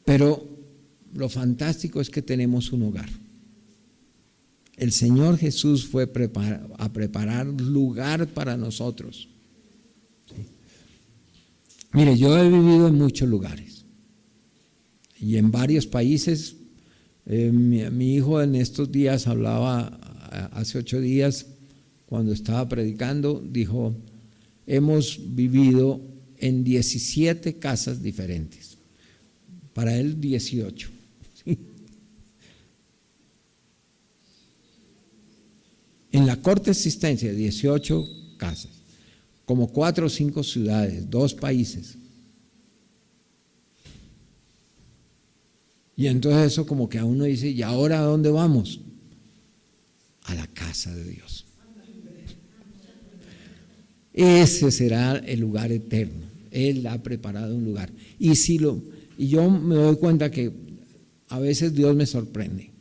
pero lo fantástico es que tenemos un hogar. El Señor Jesús fue a preparar lugar para nosotros. ¿Sí? Mire, yo he vivido en muchos lugares y en varios países. Mi hijo en estos días hablaba, hace 8 días, cuando estaba predicando, dijo, hemos vivido en 17 casas diferentes. Para él 18. ¿Sí? En la corta existencia, 18 casas, como 4 o 5 ciudades, 2 países. Y entonces eso como que a uno dice, ¿y ahora a dónde vamos? A la casa de Dios. Ese será el lugar eterno. Él ha preparado un lugar. Y yo me doy cuenta que a veces Dios me sorprende.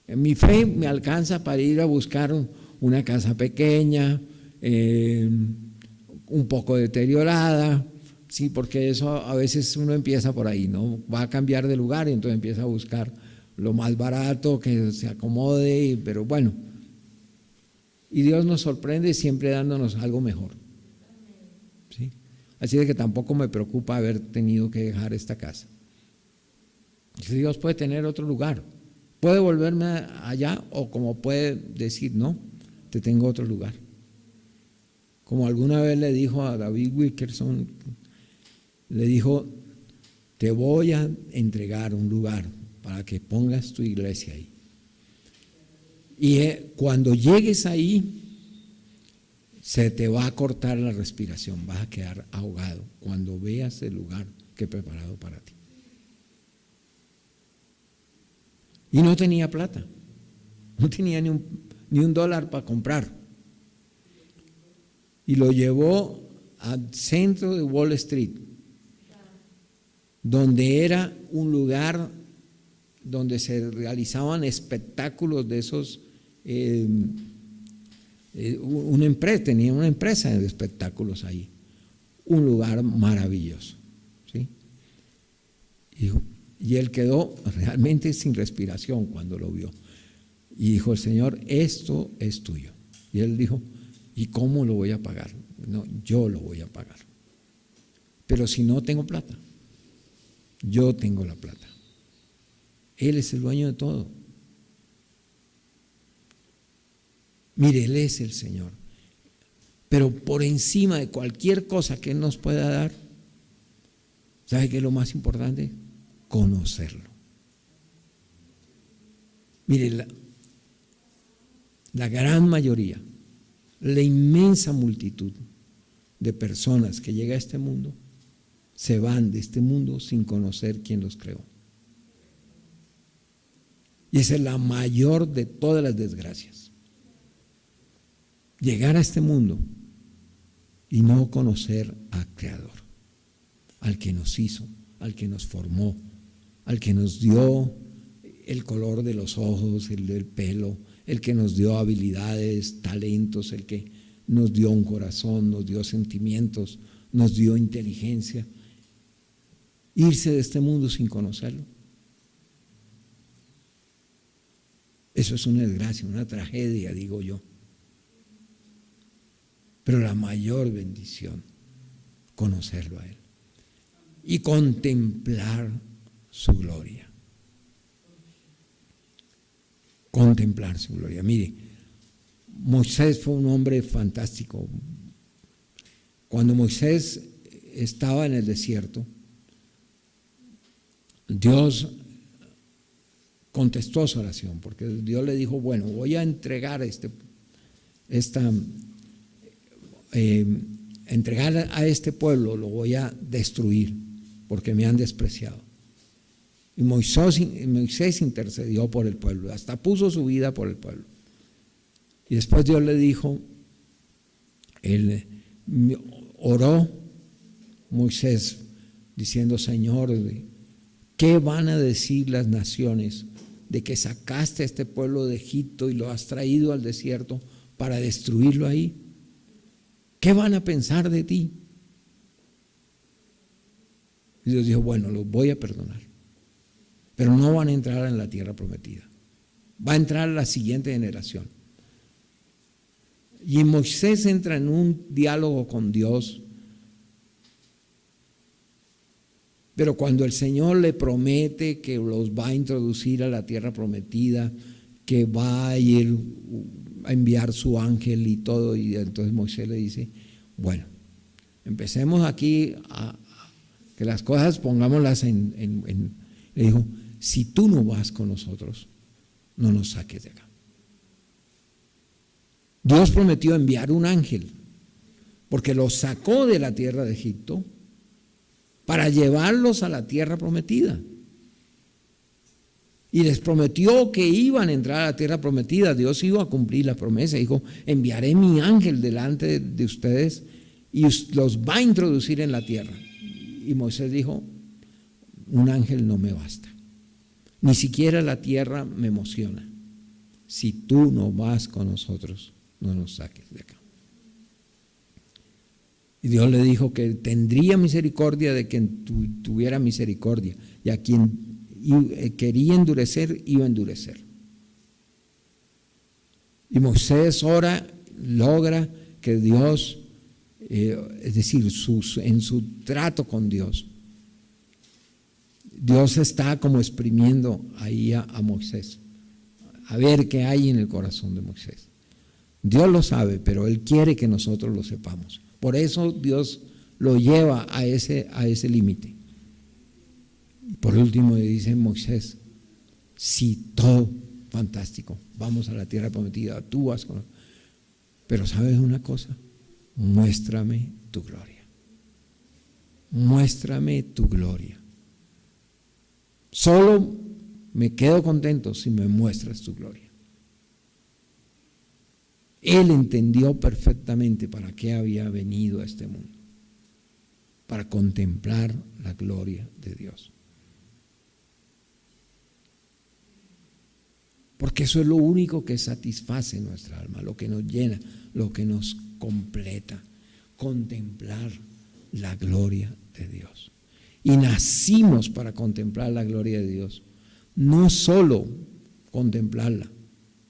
Mi fe me alcanza para ir a buscar una casa pequeña, un poco deteriorada, sí, porque eso a veces uno empieza por ahí, ¿no? Va a cambiar de lugar y entonces empieza a buscar lo más barato, que se acomode, pero bueno. Y Dios nos sorprende siempre dándonos algo mejor. ¿Sí? Así de que tampoco me preocupa haber tenido que dejar esta casa. Dios puede tener otro lugar. Puede volverme allá o como puede decir, no, te tengo otro lugar. Como alguna vez le dijo a David Wilkerson, le dijo, te voy a entregar un lugar para que pongas tu iglesia ahí. Y cuando llegues ahí, se te va a cortar la respiración, vas a quedar ahogado cuando veas el lugar que he preparado para ti. Y no tenía plata, no tenía ni un dólar para comprar. Y lo llevó al centro de Wall Street, donde era un lugar donde se realizaban espectáculos de esos, tenía una empresa de espectáculos ahí, un lugar maravilloso, ¿sí? Y él quedó realmente sin respiración cuando lo vio. Y dijo el Señor, esto es tuyo. Y él dijo, ¿y cómo lo voy a pagar? No, yo lo voy a pagar. Pero si no tengo plata, yo tengo la plata. Él es el dueño de todo. Mire, Él es el Señor. Pero por encima de cualquier cosa que Él nos pueda dar, ¿sabe qué es lo más importante? Conocerlo. Mire, la gran mayoría, la inmensa multitud de personas que llega a este mundo, se van de este mundo sin conocer quién los creó. Y esa es la mayor de todas las desgracias. Llegar a este mundo y no conocer al Creador, al que nos hizo, al que nos formó, al que nos dio el color de los ojos, el del pelo, el que nos dio habilidades, talentos, el que nos dio un corazón, nos dio sentimientos, nos dio inteligencia. Irse de este mundo sin conocerlo, eso es una desgracia, una tragedia, digo yo. Pero la mayor bendición, conocerlo a Él y contemplar su gloria. Contemplar su gloria. Mire, Moisés fue un hombre fantástico. Cuando Moisés estaba en el desierto, Dios contestó su oración, porque Dios le dijo, bueno, voy a entregar entregar a este pueblo, lo voy a destruir, porque me han despreciado. Y Moisés intercedió por el pueblo, hasta puso su vida por el pueblo. Y después Dios le dijo, oró Moisés diciendo, Señor, ¿qué van a decir las naciones de que sacaste a este pueblo de Egipto y lo has traído al desierto para destruirlo ahí? ¿Qué van a pensar de ti? Y Dios dijo, bueno, los voy a perdonar, pero no van a entrar en la tierra prometida. Va a entrar la siguiente generación. Y Moisés entra en un diálogo con Dios. Pero cuando el Señor le promete que los va a introducir a la tierra prometida, que va a ir a enviar su ángel y todo, y entonces Moisés le dice, bueno, empecemos aquí a que las cosas pongámoslas le dijo, si tú no vas con nosotros, no nos saques de acá. Dios prometió enviar un ángel, porque los sacó de la tierra de Egipto para llevarlos a la tierra prometida. Y les prometió que iban a entrar a la tierra prometida. Dios iba a cumplir la promesa. Dijo, enviaré mi ángel delante de ustedes y los va a introducir en la tierra. Y Moisés dijo, un ángel no me basta. Ni siquiera la tierra me emociona. Si tú no vas con nosotros, no nos saques de acá. Y Dios le dijo que tendría misericordia de quien tuviera misericordia, y a quien quería endurecer, iba a endurecer. Y Moisés ora, logra que Dios, es decir, en su trato con Dios, Dios está como exprimiendo ahí a Moisés, a ver qué hay en el corazón de Moisés. Dios lo sabe, pero Él quiere que nosotros lo sepamos. Por eso Dios lo lleva a ese límite. Por último le dice Moisés, si todo fantástico, vamos a la tierra prometida, tú vas con... Pero ¿sabes una cosa? Muéstrame tu gloria. Muéstrame tu gloria. Solo me quedo contento si me muestras tu gloria. Él entendió perfectamente para qué había venido a este mundo, para contemplar la gloria de Dios. Porque eso es lo único que satisface nuestra alma, lo que nos llena, lo que nos completa, contemplar la gloria de Dios. Y nacimos para contemplar la gloria de Dios, no solo contemplarla,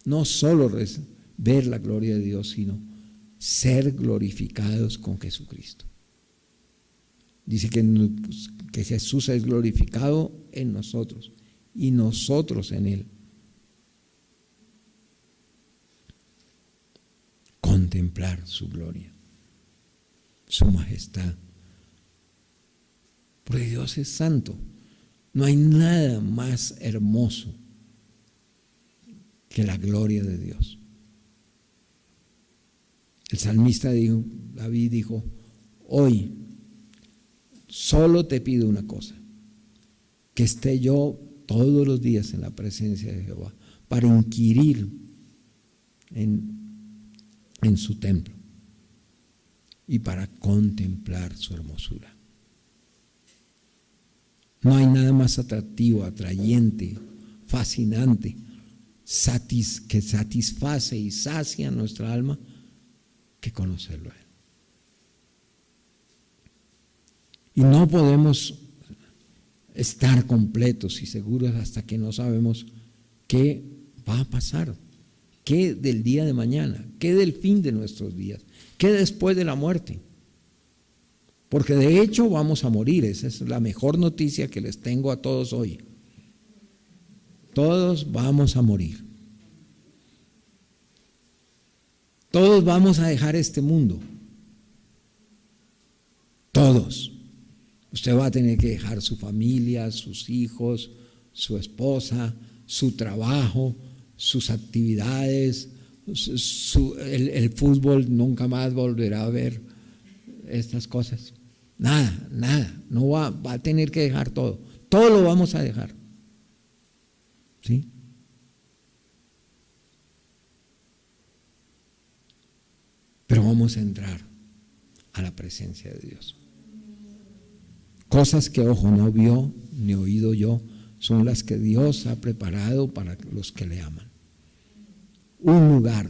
no solo ver la gloria de Dios, sino ser glorificados con Jesucristo. Dice que Jesús es glorificado en nosotros y nosotros en Él. Contemplar su gloria, su majestad. Porque Dios es santo. No hay nada más hermoso que la gloria de Dios. El salmista David dijo, hoy solo te pido una cosa, que esté yo todos los días en la presencia de Jehová para inquirir en su templo y para contemplar su hermosura. No hay nada más atractivo, atrayente, fascinante, que satisface y sacia nuestra alma que conocerlo a Él. Y no podemos estar completos y seguros hasta que no sabemos qué va a pasar, qué del día de mañana, qué del fin de nuestros días, qué después de la muerte. Porque de hecho vamos a morir, esa es la mejor noticia que les tengo a todos hoy. Todos vamos a morir. Todos vamos a dejar este mundo. Todos. Usted va a tener que dejar su familia, sus hijos, su esposa, su trabajo, sus actividades, el fútbol, nunca más volverá a ver estas cosas. Nada. No va a tener que dejar todo. Todo lo vamos a dejar. ¿Sí? Pero vamos a entrar a la presencia de Dios. Cosas que ojo no vio ni oído yo son las que Dios ha preparado para los que le aman. Un lugar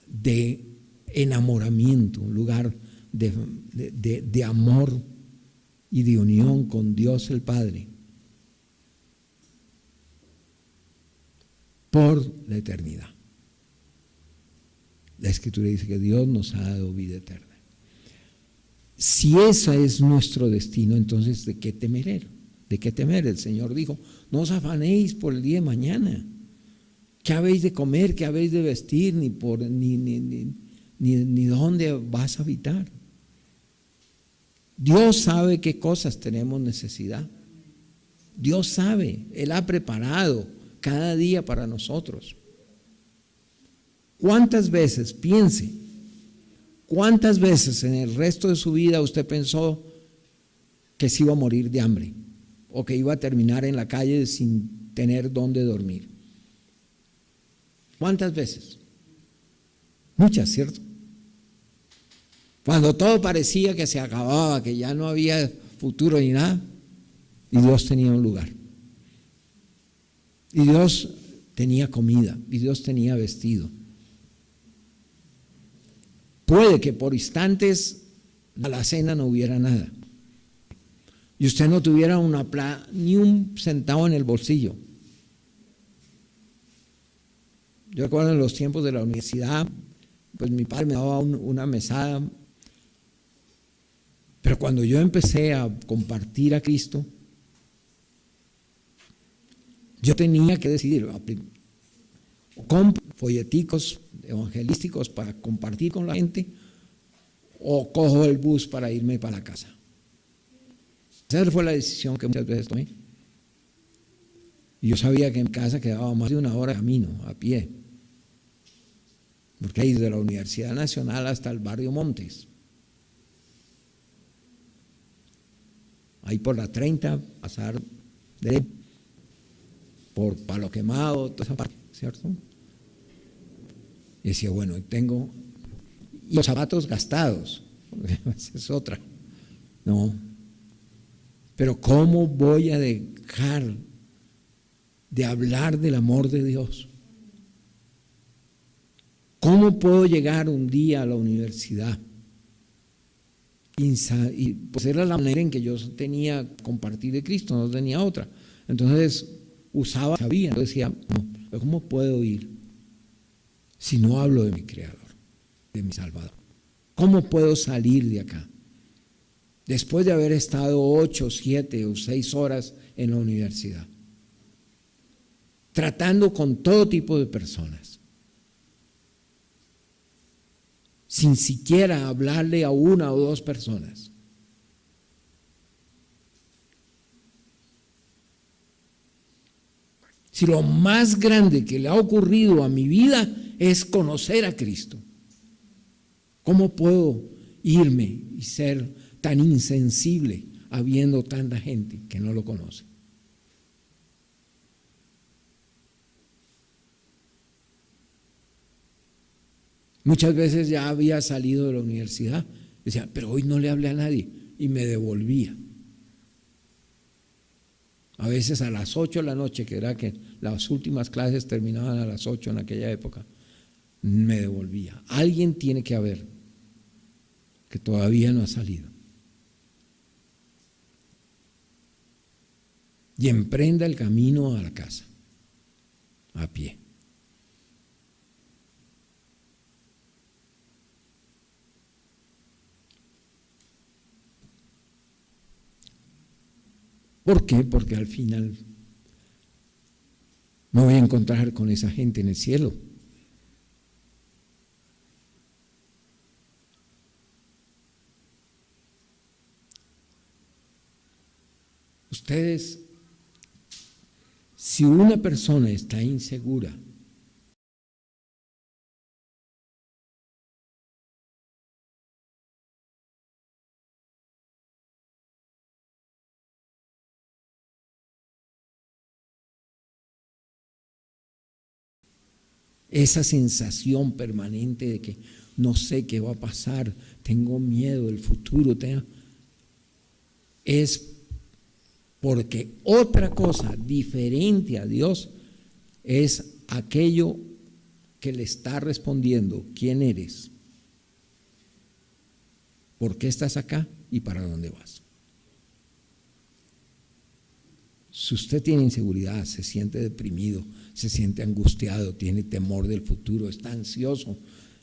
de enamoramiento, un lugar de amor y de unión con Dios el Padre por la eternidad. La Escritura dice que Dios nos ha dado vida eterna. Si ese es nuestro destino, entonces ¿de qué temer? ¿De qué temer? El Señor dijo: no os afanéis por el día de mañana. ¿Qué habéis de comer? ¿Qué habéis de vestir? Ni dónde vas a habitar. Dios sabe qué cosas tenemos necesidad. Dios sabe, Él ha preparado cada día para nosotros. ¿Cuántas veces, piense, cuántas veces en el resto de su vida usted pensó que se iba a morir de hambre o que iba a terminar en la calle sin tener dónde dormir? ¿Cuántas veces? Muchas, ¿cierto? Cuando todo parecía que se acababa, que ya no había futuro ni nada, y Dios tenía un lugar. Y Dios tenía comida, y Dios tenía vestido. Puede que por instantes a la cena no hubiera nada, y usted no tuviera ni un centavo en el bolsillo. Yo recuerdo en los tiempos de la universidad, pues mi padre me daba una mesada, pero cuando yo empecé a compartir a Cristo, yo tenía que decidir: compro folleticos evangelísticos para compartir con la gente o cojo el bus para irme para la casa. Esa fue la decisión que muchas veces tomé. Y yo sabía que en mi casa quedaba más de una hora de camino, a pie, porque ahí desde la Universidad Nacional hasta el barrio Montes, ahí por la 30, pasar por Palo Quemado, toda esa parte, ¿cierto? Y decía, bueno, tengo, y los zapatos gastados, esa es otra. No, pero ¿cómo voy a dejar de hablar del amor de Dios? ¿Cómo puedo llegar un día a la universidad? Y pues era la manera en que yo tenía compartir de Cristo, no tenía otra. Entonces sabía, yo decía, no, ¿cómo puedo ir si no hablo de mi Creador, de mi Salvador? ¿Cómo puedo salir de acá? Después de haber estado 8, 7 o 6 horas en la universidad, tratando con todo tipo de personas, sin siquiera hablarle a 1 o 2 personas. Si lo más grande que le ha ocurrido a mi vida es conocer a Cristo, ¿cómo puedo irme y ser tan insensible habiendo tanta gente que no lo conoce? Muchas veces ya había salido de la universidad, decía, pero hoy no le hablé a nadie, y me devolvía. A veces a las 8 de la noche, que era que las últimas clases terminaban a las 8 en aquella época, me devolvía. Alguien tiene que haber que todavía no ha salido. Y emprenda el camino a la casa, a pie. ¿Por qué? Porque al final me voy a encontrar con esa gente en el cielo. Ustedes, si una persona está insegura, esa sensación permanente de que no sé qué va a pasar, tengo miedo del futuro, es porque otra cosa diferente a Dios es aquello que le está respondiendo: ¿quién eres? ¿Por qué estás acá y para dónde vas? Si usted tiene inseguridad, se siente deprimido, se siente angustiado, tiene temor del futuro, está ansioso,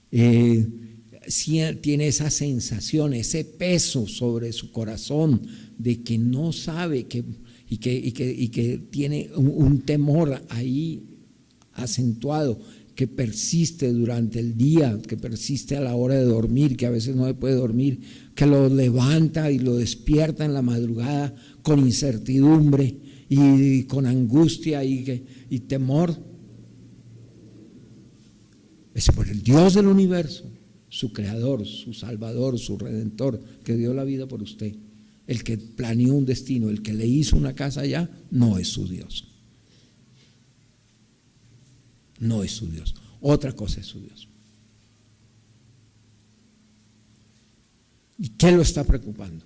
tiene esa sensación, ese peso sobre su corazón de que no sabe y que tiene un temor ahí acentuado, que persiste durante el día, que persiste a la hora de dormir, que a veces no se puede dormir, que lo levanta y lo despierta en la madrugada con incertidumbre y con angustia y temor. Es por el Dios del universo, su creador, su salvador, su redentor, que dio la vida por usted, el que planeó un destino, el que le hizo una casa allá, no es su Dios. No es su Dios, otra cosa es su Dios. ¿Y qué lo está preocupando?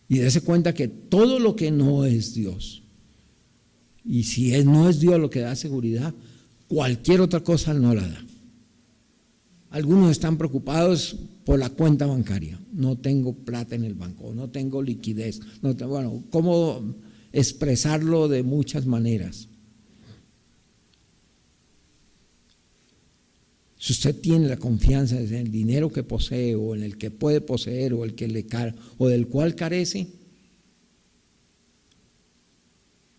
Y dése cuenta que todo lo que no es Dios, y si no es Dios lo que da seguridad, cualquier otra cosa no la da. Algunos están preocupados por la cuenta bancaria. No tengo plata en el banco, no tengo liquidez. Bueno, ¿cómo expresarlo de muchas maneras? Si usted tiene la confianza en el dinero que posee o en el que puede poseer o o del cual carece,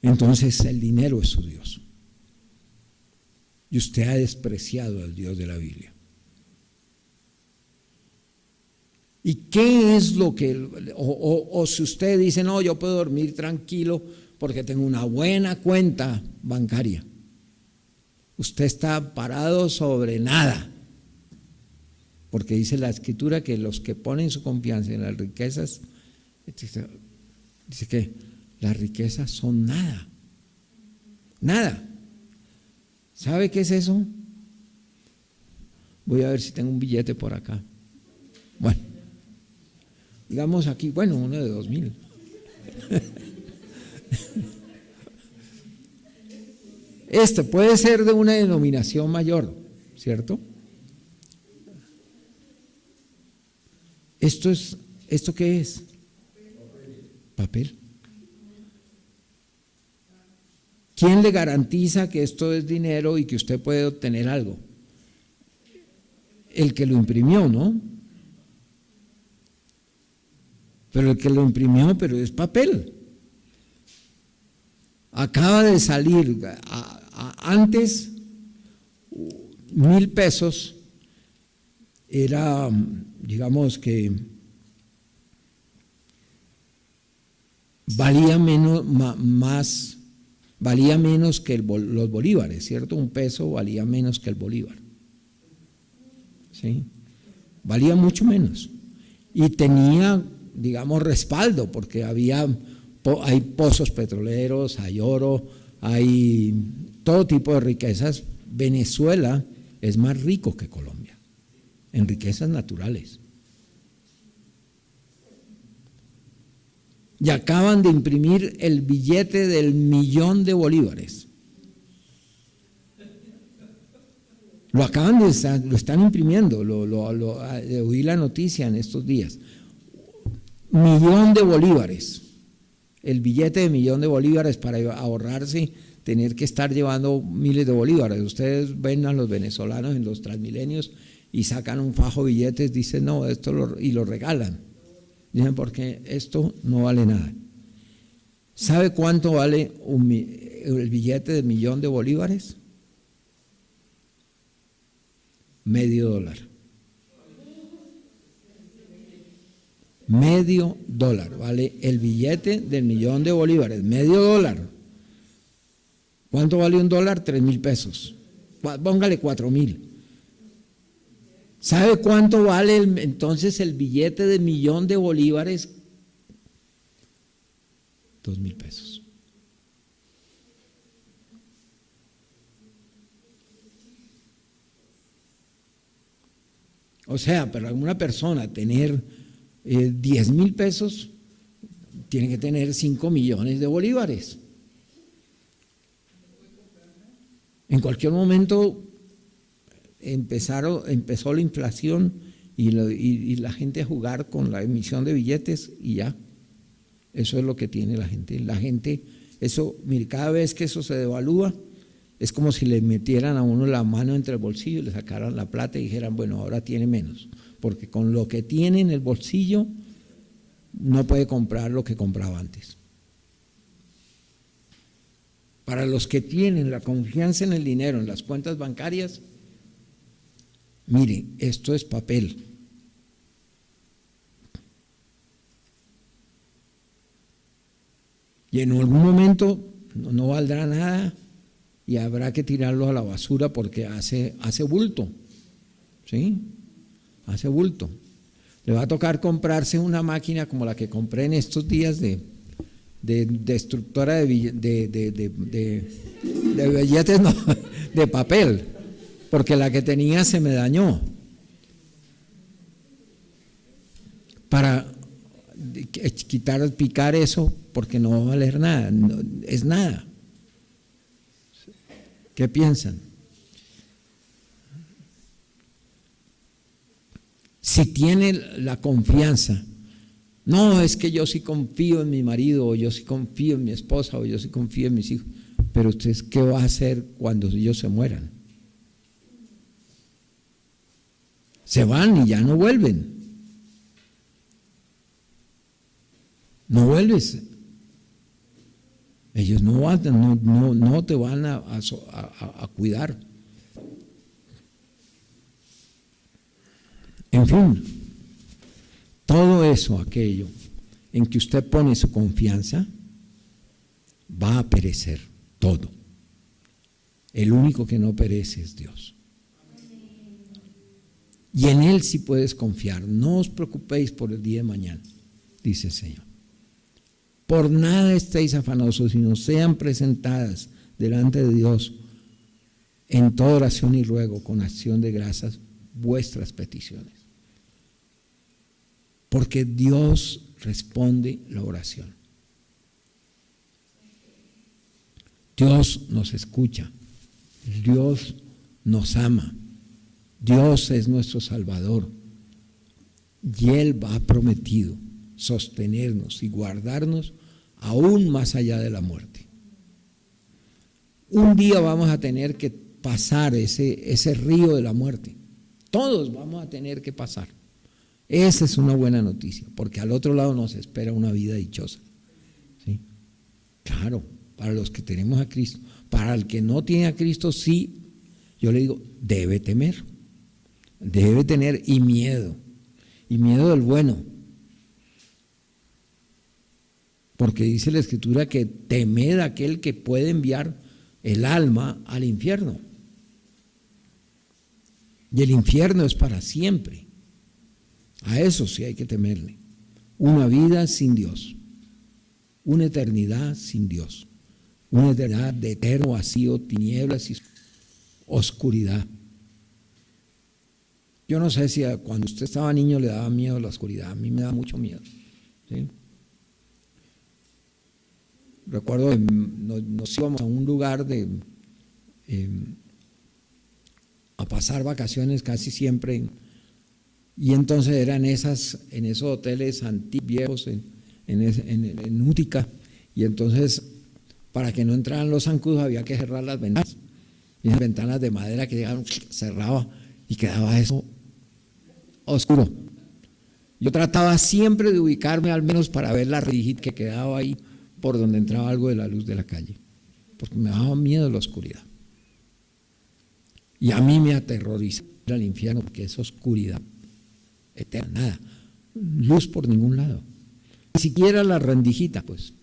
entonces el dinero es su Dios. Y usted ha despreciado al Dios de la Biblia. ¿Y qué es lo que, o si usted dice, no, yo puedo dormir tranquilo porque tengo una buena cuenta bancaria? Usted está parado sobre nada, porque dice la Escritura que los que ponen su confianza en las riquezas, dice que las riquezas son nada, nada. ¿Sabe qué es eso? Voy a ver si tengo un billete por acá. Bueno, digamos aquí, bueno, uno de 2,000. Este puede ser de una denominación mayor, ¿cierto? ¿Esto qué es? Papel. ¿Quién le garantiza que esto es dinero y que usted puede obtener algo? El que lo imprimió, ¿no? Pero el que lo imprimió, pero es papel. Acaba de salir, antes 1,000 pesos era, digamos que valía menos, valía menos que los bolívares, ¿cierto? 1 peso valía menos que el bolívar, ¿sí? Valía mucho menos y tenía, digamos, respaldo, porque hay pozos petroleros, hay oro, hay todo tipo de riquezas. Venezuela es más rico que Colombia en riquezas naturales. Y acaban de imprimir el billete del 1,000,000 de bolívares. Lo están imprimiendo, oí la noticia en estos días. 1,000,000 de bolívares. El billete de 1,000,000 de bolívares para ahorrarse tener que estar llevando miles de bolívares. Ustedes ven a los venezolanos en los Transmilenios y sacan un fajo de billetes, dicen no, y lo regalan. Dicen porque esto no vale nada. ¿Sabe cuánto vale el billete de 1,000,000 de bolívares? $0.50. $0.50 vale el billete del 1,000,000 de bolívares, $0.50. ¿Cuánto vale $1? 3,000 pesos. Póngale 4,000. ¿Sabe cuánto vale entonces el billete de 1,000,000 de bolívares? 2,000 pesos. O sea, para una persona tener 10,000 pesos, tiene que tener 5 millones de bolívares. En cualquier momento empezó la inflación y la gente a jugar con la emisión de billetes y ya. Eso es lo que tiene la gente. La gente, eso, mire, cada vez que eso se devalúa, es como si le metieran a uno la mano entre el bolsillo y le sacaran la plata y dijeran, bueno, ahora tiene menos, porque con lo que tiene en el bolsillo no puede comprar lo que compraba antes. Para los que tienen la confianza en el dinero, en las cuentas bancarias, mire, esto es papel. Y en algún momento no valdrá nada y habrá que tirarlo a la basura porque hace bulto, ¿sí? Hace bulto. Le va a tocar comprarse una máquina como la que compré en estos días de destructora de billetes, no, de papel, porque la que tenía se me dañó. Para picar eso, porque no va a valer nada, no, es nada. ¿Qué piensan? Si tiene la confianza, no, es que yo sí confío en mi marido, o yo sí confío en mi esposa, o yo sí confío en mis hijos, pero usted, ¿qué va a hacer cuando ellos se mueran? Se van y ya no vuelven. No vuelves. Ellos no te van a cuidar. En fin, todo eso, aquello en que usted pone su confianza, va a perecer todo. El único que no perece es Dios. Y en Él sí puedes confiar. No os preocupéis por el día de mañana, dice el Señor. Por nada estéis afanosos, sino sean presentadas delante de Dios en toda oración y ruego, con acción de gracias, vuestras peticiones. Porque Dios responde la oración. Dios nos escucha. Dios nos ama. Dios es nuestro Salvador. Y Él ha prometido sostenernos y guardarnos aún más allá de la muerte. Un día vamos a tener que pasar ese río de la muerte. Todos vamos a tener que pasar. Esa es una buena noticia, porque al otro lado nos espera una vida dichosa. ¿Sí? Claro, para los que tenemos a Cristo. Para el que no tiene a Cristo, sí, yo le digo, debe temer, debe tener y miedo del bueno. Porque dice la Escritura que temed a aquel que puede enviar el alma al infierno. Y el infierno es para siempre. A eso sí hay que temerle. Una vida sin Dios. Una eternidad sin Dios. Una eternidad de eterno vacío, tinieblas y oscuridad. Yo no sé si cuando usted estaba niño le daba miedo a la oscuridad. A mí me da mucho miedo. ¿Sí? Recuerdo que nos íbamos a un lugar a pasar vacaciones casi siempre, y entonces eran en esos hoteles antiguos, viejos, en Útica, y entonces para que no entraran los zancudos había que cerrar las ventanas, y las ventanas de madera que cerraba y quedaba eso oscuro. Yo trataba siempre de ubicarme al menos para ver la rendijita que quedaba ahí por donde entraba algo de la luz de la calle, porque me daba miedo la oscuridad. Y a mí me aterroriza ir al infierno, porque es oscuridad eterna, nada, luz por ningún lado, ni siquiera la rendijita, pues.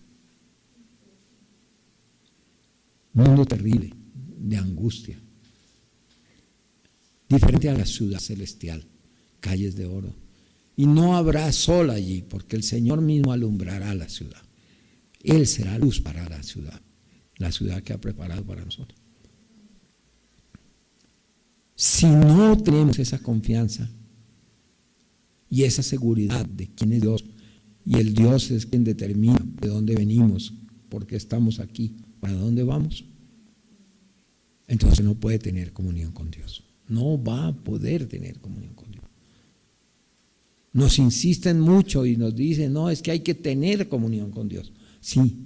Mundo terrible, de angustia, diferente a la ciudad celestial, calles de oro. Y no habrá sol allí, porque el Señor mismo alumbrará la ciudad. Él será luz para la ciudad que ha preparado para nosotros. Si no tenemos esa confianza y esa seguridad de quién es Dios, y el Dios es quien determina de dónde venimos, por qué estamos aquí, para dónde vamos, entonces no puede tener comunión con Dios. No va a poder tener comunión con Dios. nos insisten mucho y nos dicen, no, es que hay que tener comunión con Dios. Sí,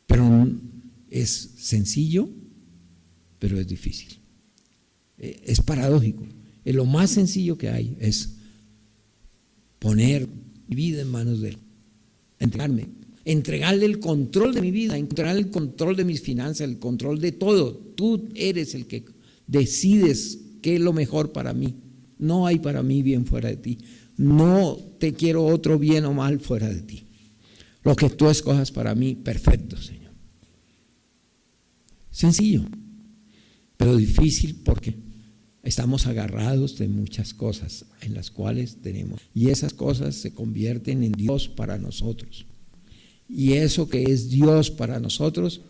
pero es sencillo, pero es difícil. Es paradójico. Lo más sencillo que hay es poner mi vida en manos de Él, entregarle el control de mi vida, entregarle el control de mis finanzas, el control de todo. Tú eres el que decides qué es lo mejor para mí. No hay para mí bien fuera de ti. No te quiero otro bien o mal fuera de ti. Lo que tú escojas para mí, perfecto, Señor. Sencillo, pero difícil porque estamos agarrados de muchas cosas en las cuales tenemos. Y esas cosas se convierten en Dios para nosotros. Y eso que es Dios para nosotros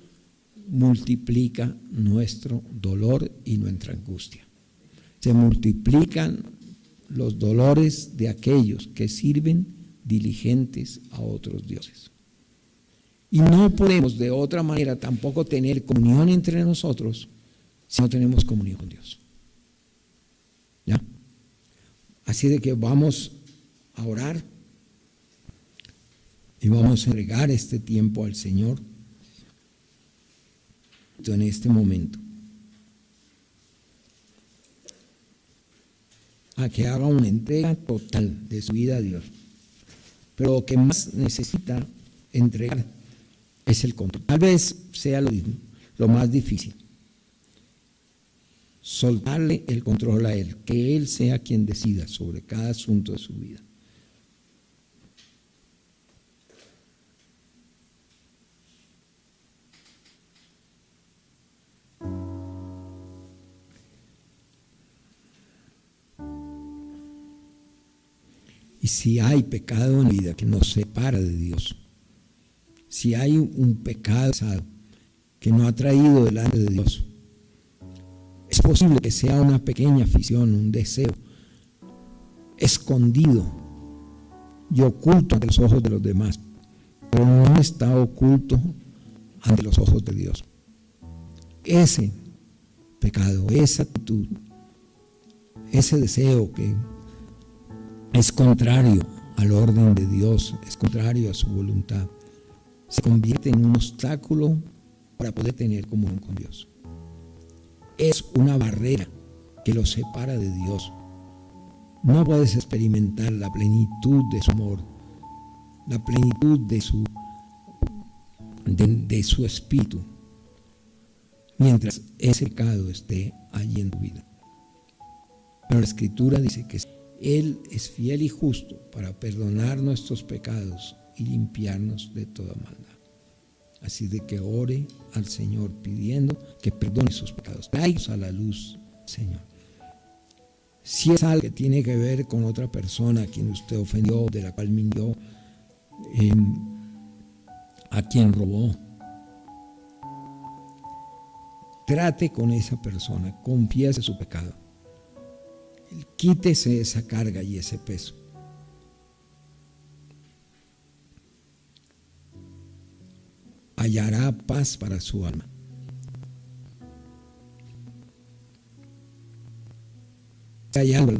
multiplica nuestro dolor y nuestra angustia. Se multiplican los dolores de aquellos que sirven diligentes a otros dioses. Y no podemos de otra manera tampoco tener comunión entre nosotros si no tenemos comunión con Dios. ¿Ya? Así de que vamos a orar y vamos a entregar este tiempo al Señor en este momento, a que haga una entrega total de su vida a Dios. Pero lo que más necesita entregar es el control. Tal vez sea lo más difícil. Soltarle el control a Él, que Él sea quien decida sobre cada asunto de su vida. Y si hay pecado en la vida que nos separa de Dios, si hay un pecado que no ha traído delante de Dios, es posible que sea una pequeña afición, un deseo escondido y oculto ante los ojos de los demás, pero no está oculto ante los ojos de Dios. Ese pecado, esa actitud, ese deseo que es contrario al orden de Dios, es contrario a su voluntad, se convierte en un obstáculo para poder tener comunión con Dios. Es una barrera que los separa de Dios. No puedes experimentar la plenitud de su amor, la plenitud de su espíritu, mientras ese pecado esté allí en tu vida. Pero la Escritura dice que Él es fiel y justo para perdonar nuestros pecados y limpiarnos de toda maldad. Así de que ore al Señor pidiendo que perdone sus pecados. Tráigalos a la luz, Señor. Si es algo que tiene que ver con otra persona a quien usted ofendió, de la cual mintió, a quien robó, trate con esa persona, confiese su pecado. Quítese esa carga y ese peso. Hallará paz para su alma. Si hay algo,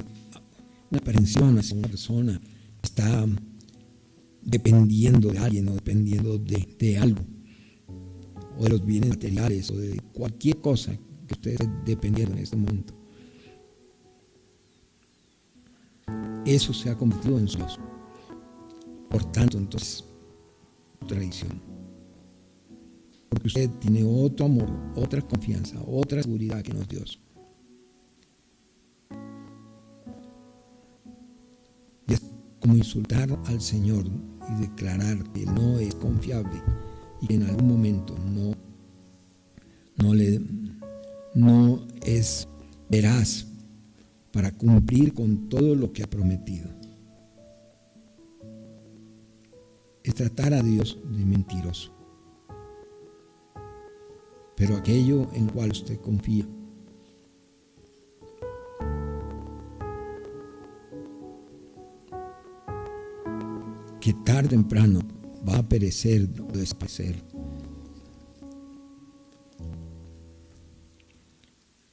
una aprensión hacia una persona, está dependiendo de alguien o dependiendo de algo, o de los bienes materiales, o de cualquier cosa que usted esté dependiendo en este momento. Eso se ha convertido en su Dios. Por tanto, entonces, traición. Porque usted tiene otro amor, otra confianza, otra seguridad que no es Dios. Y es como insultar al Señor y declarar que no es confiable y que en algún momento no es veraz para cumplir con todo lo que ha prometido. Es tratar a Dios de mentiroso. Pero aquello en lo cual usted confía, que tarde o temprano va a perecer o desaparecer,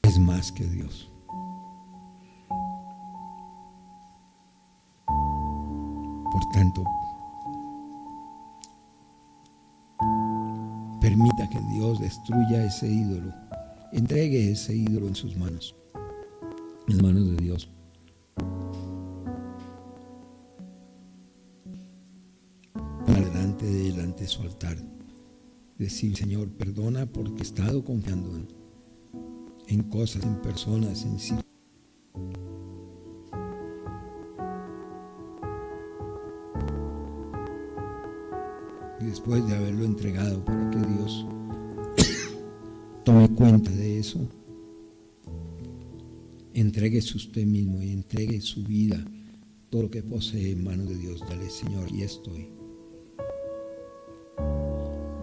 es más que Dios. tanto, permita que Dios destruya ese ídolo, entregue ese ídolo en sus manos, en las manos de Dios. Delante de Él, ante su altar, decir: Señor, perdona porque he estado confiando en cosas, en personas, en sí. Y después de haberlo entregado para que Dios tome cuenta de eso, entréguese usted mismo y entregue su vida, todo lo que posee en manos de Dios. Dale: Señor, y estoy.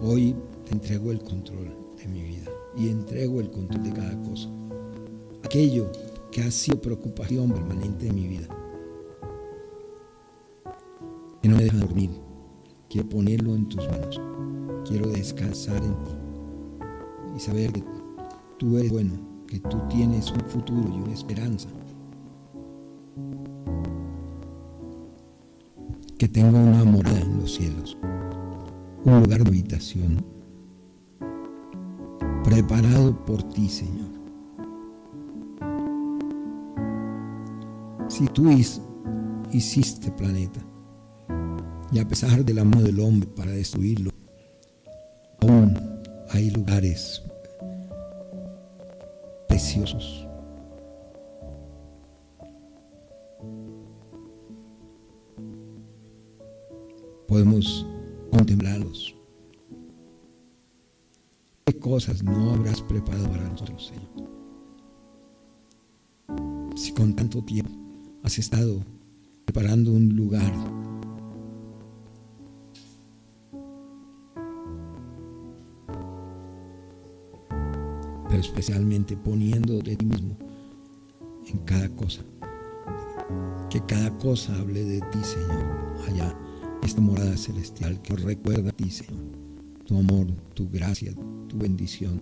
Hoy te entrego el control de mi vida y entrego el control de cada cosa. Aquello que ha sido preocupación permanente en mi vida, que no me deja dormir, quiero ponerlo en tus manos. Quiero descansar en ti y saber que tú eres bueno, que tú tienes un futuro y una esperanza. Que tengo una morada en los cielos, un lugar de habitación preparado por ti, Señor. Si tú hiciste planeta, y a pesar del amor del hombre para destruirlo, aún hay lugares preciosos. Podemos contemplarlos. ¿Qué cosas no habrás preparado para nosotros, Señor? Si con tanto tiempo has estado preparando un lugar, pero especialmente poniendo de ti mismo en cada cosa, que cada cosa hable de ti, Señor, allá, esta morada celestial que nos recuerda a ti, Señor, tu amor, tu gracia, tu bendición,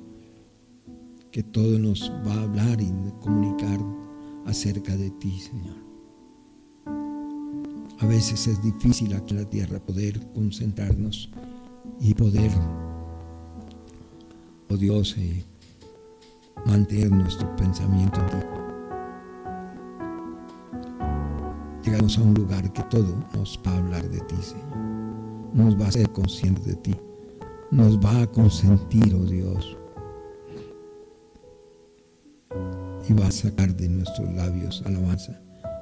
que todo nos va a hablar y comunicar acerca de ti, Señor. A veces es difícil aquí en la tierra poder concentrarnos y poder, oh Dios, mantener nuestro pensamiento en ti. Llegamos a un lugar que todo nos va a hablar de ti, Señor. Nos va a hacer conscientes de ti. Nos va a consentir, oh Dios. Y va a sacar de nuestros labios alabanza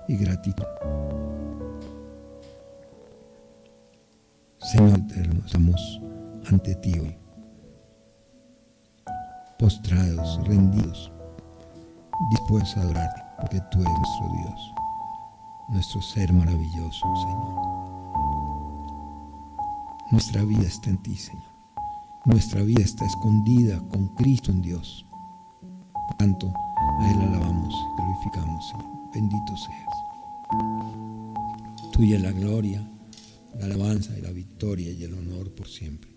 y gratitud. Señor eterno, estamos ante ti hoy, postrados, rendidos, dispuestos a adorarte, porque tú eres nuestro Dios, nuestro ser maravilloso, Señor. Nuestra vida está en ti, Señor. Nuestra vida está escondida con Cristo en Dios. Por tanto, a Él alabamos, glorificamos, Señor. Bendito seas. Tuya es la gloria, la alabanza y la victoria y el honor por siempre.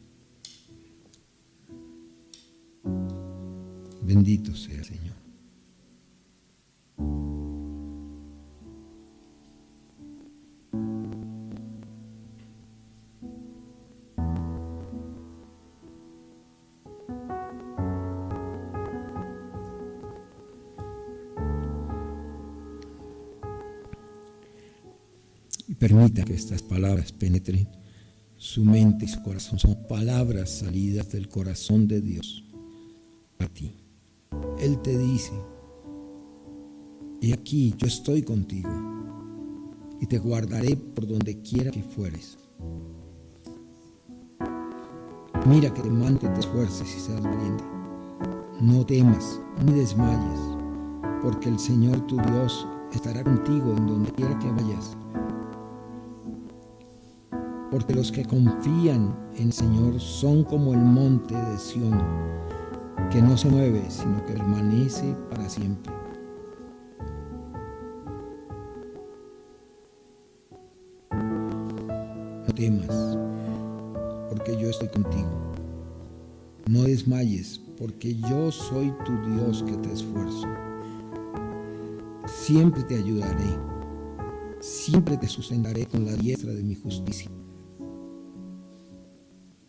Bendito sea, Señor. Y permita que estas palabras penetren su mente y su corazón. Son palabras salidas del corazón de Dios a ti. Él te dice: y aquí yo estoy contigo y te guardaré por donde quiera que fueres. Mira que te mante, te esfuerces y seas valiente. No temas ni desmayes, porque el Señor tu Dios estará contigo en donde quiera que vayas. Porque los que confían en el Señor son como el monte de Sión, que no se mueve, sino que permanece para siempre. No temas, porque yo estoy contigo. No desmayes, porque yo soy tu Dios que te esfuerzo. Siempre te ayudaré. siempre te sustentaré con la diestra de mi justicia.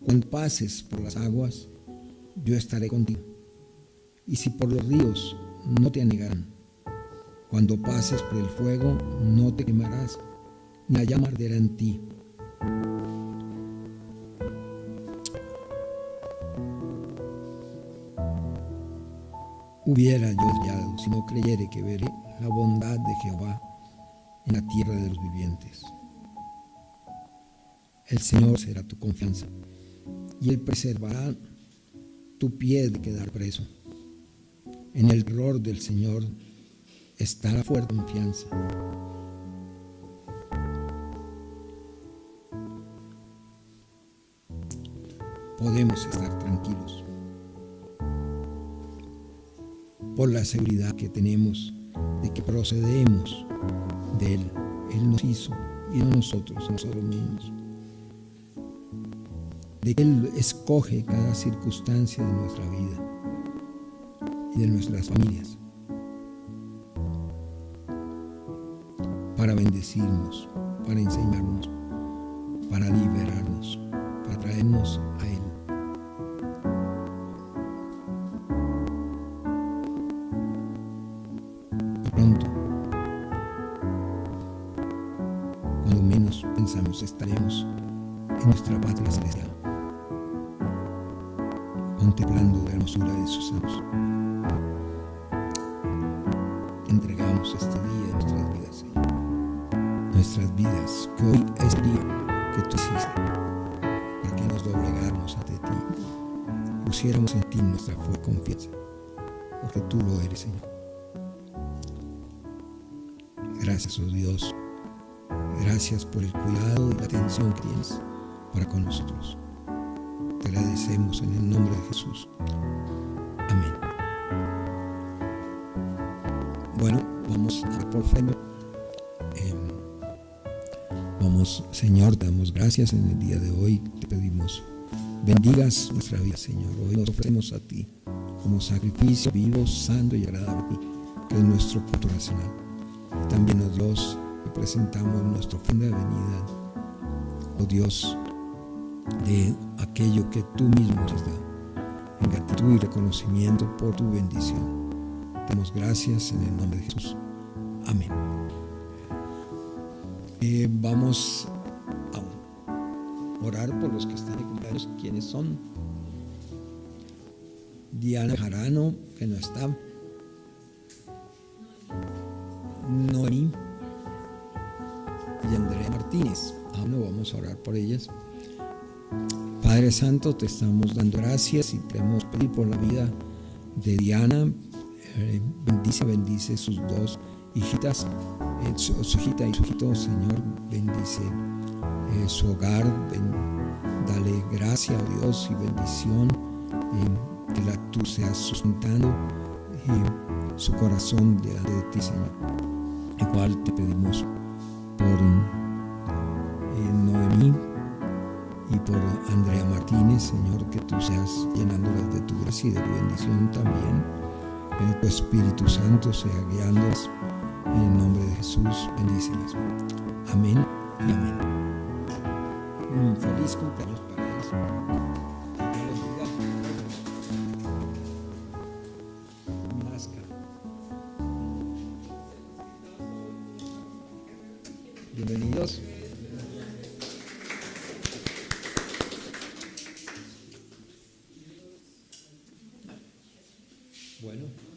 Cuando pases por las aguas, yo estaré contigo. Y si por los ríos, no te anegarán. Cuando pases por el fuego, no te quemarás, ni la llama arderá en ti. Hubiera yo desmayado si no creyere que veré la bondad de Jehová en la tierra de los vivientes. El Señor será tu confianza, y Él preservará tu pie de quedar preso. En el terror del Señor está la fuerte confianza. Podemos estar tranquilos por la seguridad que tenemos de que procedemos de Él. Él nos hizo y no nosotros mismos. De que Él escoge cada circunstancia de nuestra vida y de nuestras familias para bendecirnos, para enseñarnos, para liberarnos, para traernos a Él. Y pronto, cuando menos pensamos, estaremos en nuestra patria celestial, contemplando la hermosura de sus santos. Entregamos este día en nuestras vidas, Señor. Nuestras vidas, que hoy es el día que tú hiciste, para que nos doblegáramos ante ti, pusiéramos en ti nuestra fe y confianza, porque tú lo eres, Señor. Gracias, oh Dios. Gracias por el cuidado y la atención que tienes para con nosotros. Te agradecemos en el nombre de Jesús. Amén. Bueno, vamos a por fe. Vamos, Señor, te damos gracias en el día de hoy. Te pedimos, bendigas nuestra vida, Señor. Hoy nos ofrecemos a ti como sacrificio vivo, santo y agradable a ti, que es nuestro culto racional. Y también, oh Dios, te presentamos nuestra ofrenda de venida, oh Dios, de aquello que tú mismo nos has dado, en gratitud y reconocimiento por tu bendición. Te damos gracias en el nombre de Jesús. Amén. Vamos a orar por los que están de cumpleaños. ¿Quiénes son? Diana Jarano, que no está. Noemí y Andrea Martínez. No, vamos a orar por ellas. Padre Santo, te estamos dando gracias y queremos pedir por la vida de Diana. Bendice sus dos hijitas, su hijita y su hijito, Señor. Bendice su hogar. Dale gracia, oh Dios, y bendición. Que tú seas sustentando su corazón delante de ti, Señor. Igual te pedimos por Noemí y por Andrea Martínez, Señor, que tú seas llenándolas de tu gracia y de tu bendición también. Que tu Espíritu Santo sea guiándolas. En el nombre de Jesús, bendícelas. Amén y amén. Un feliz cumpleaños para ellos. Bienvenidos. Bueno.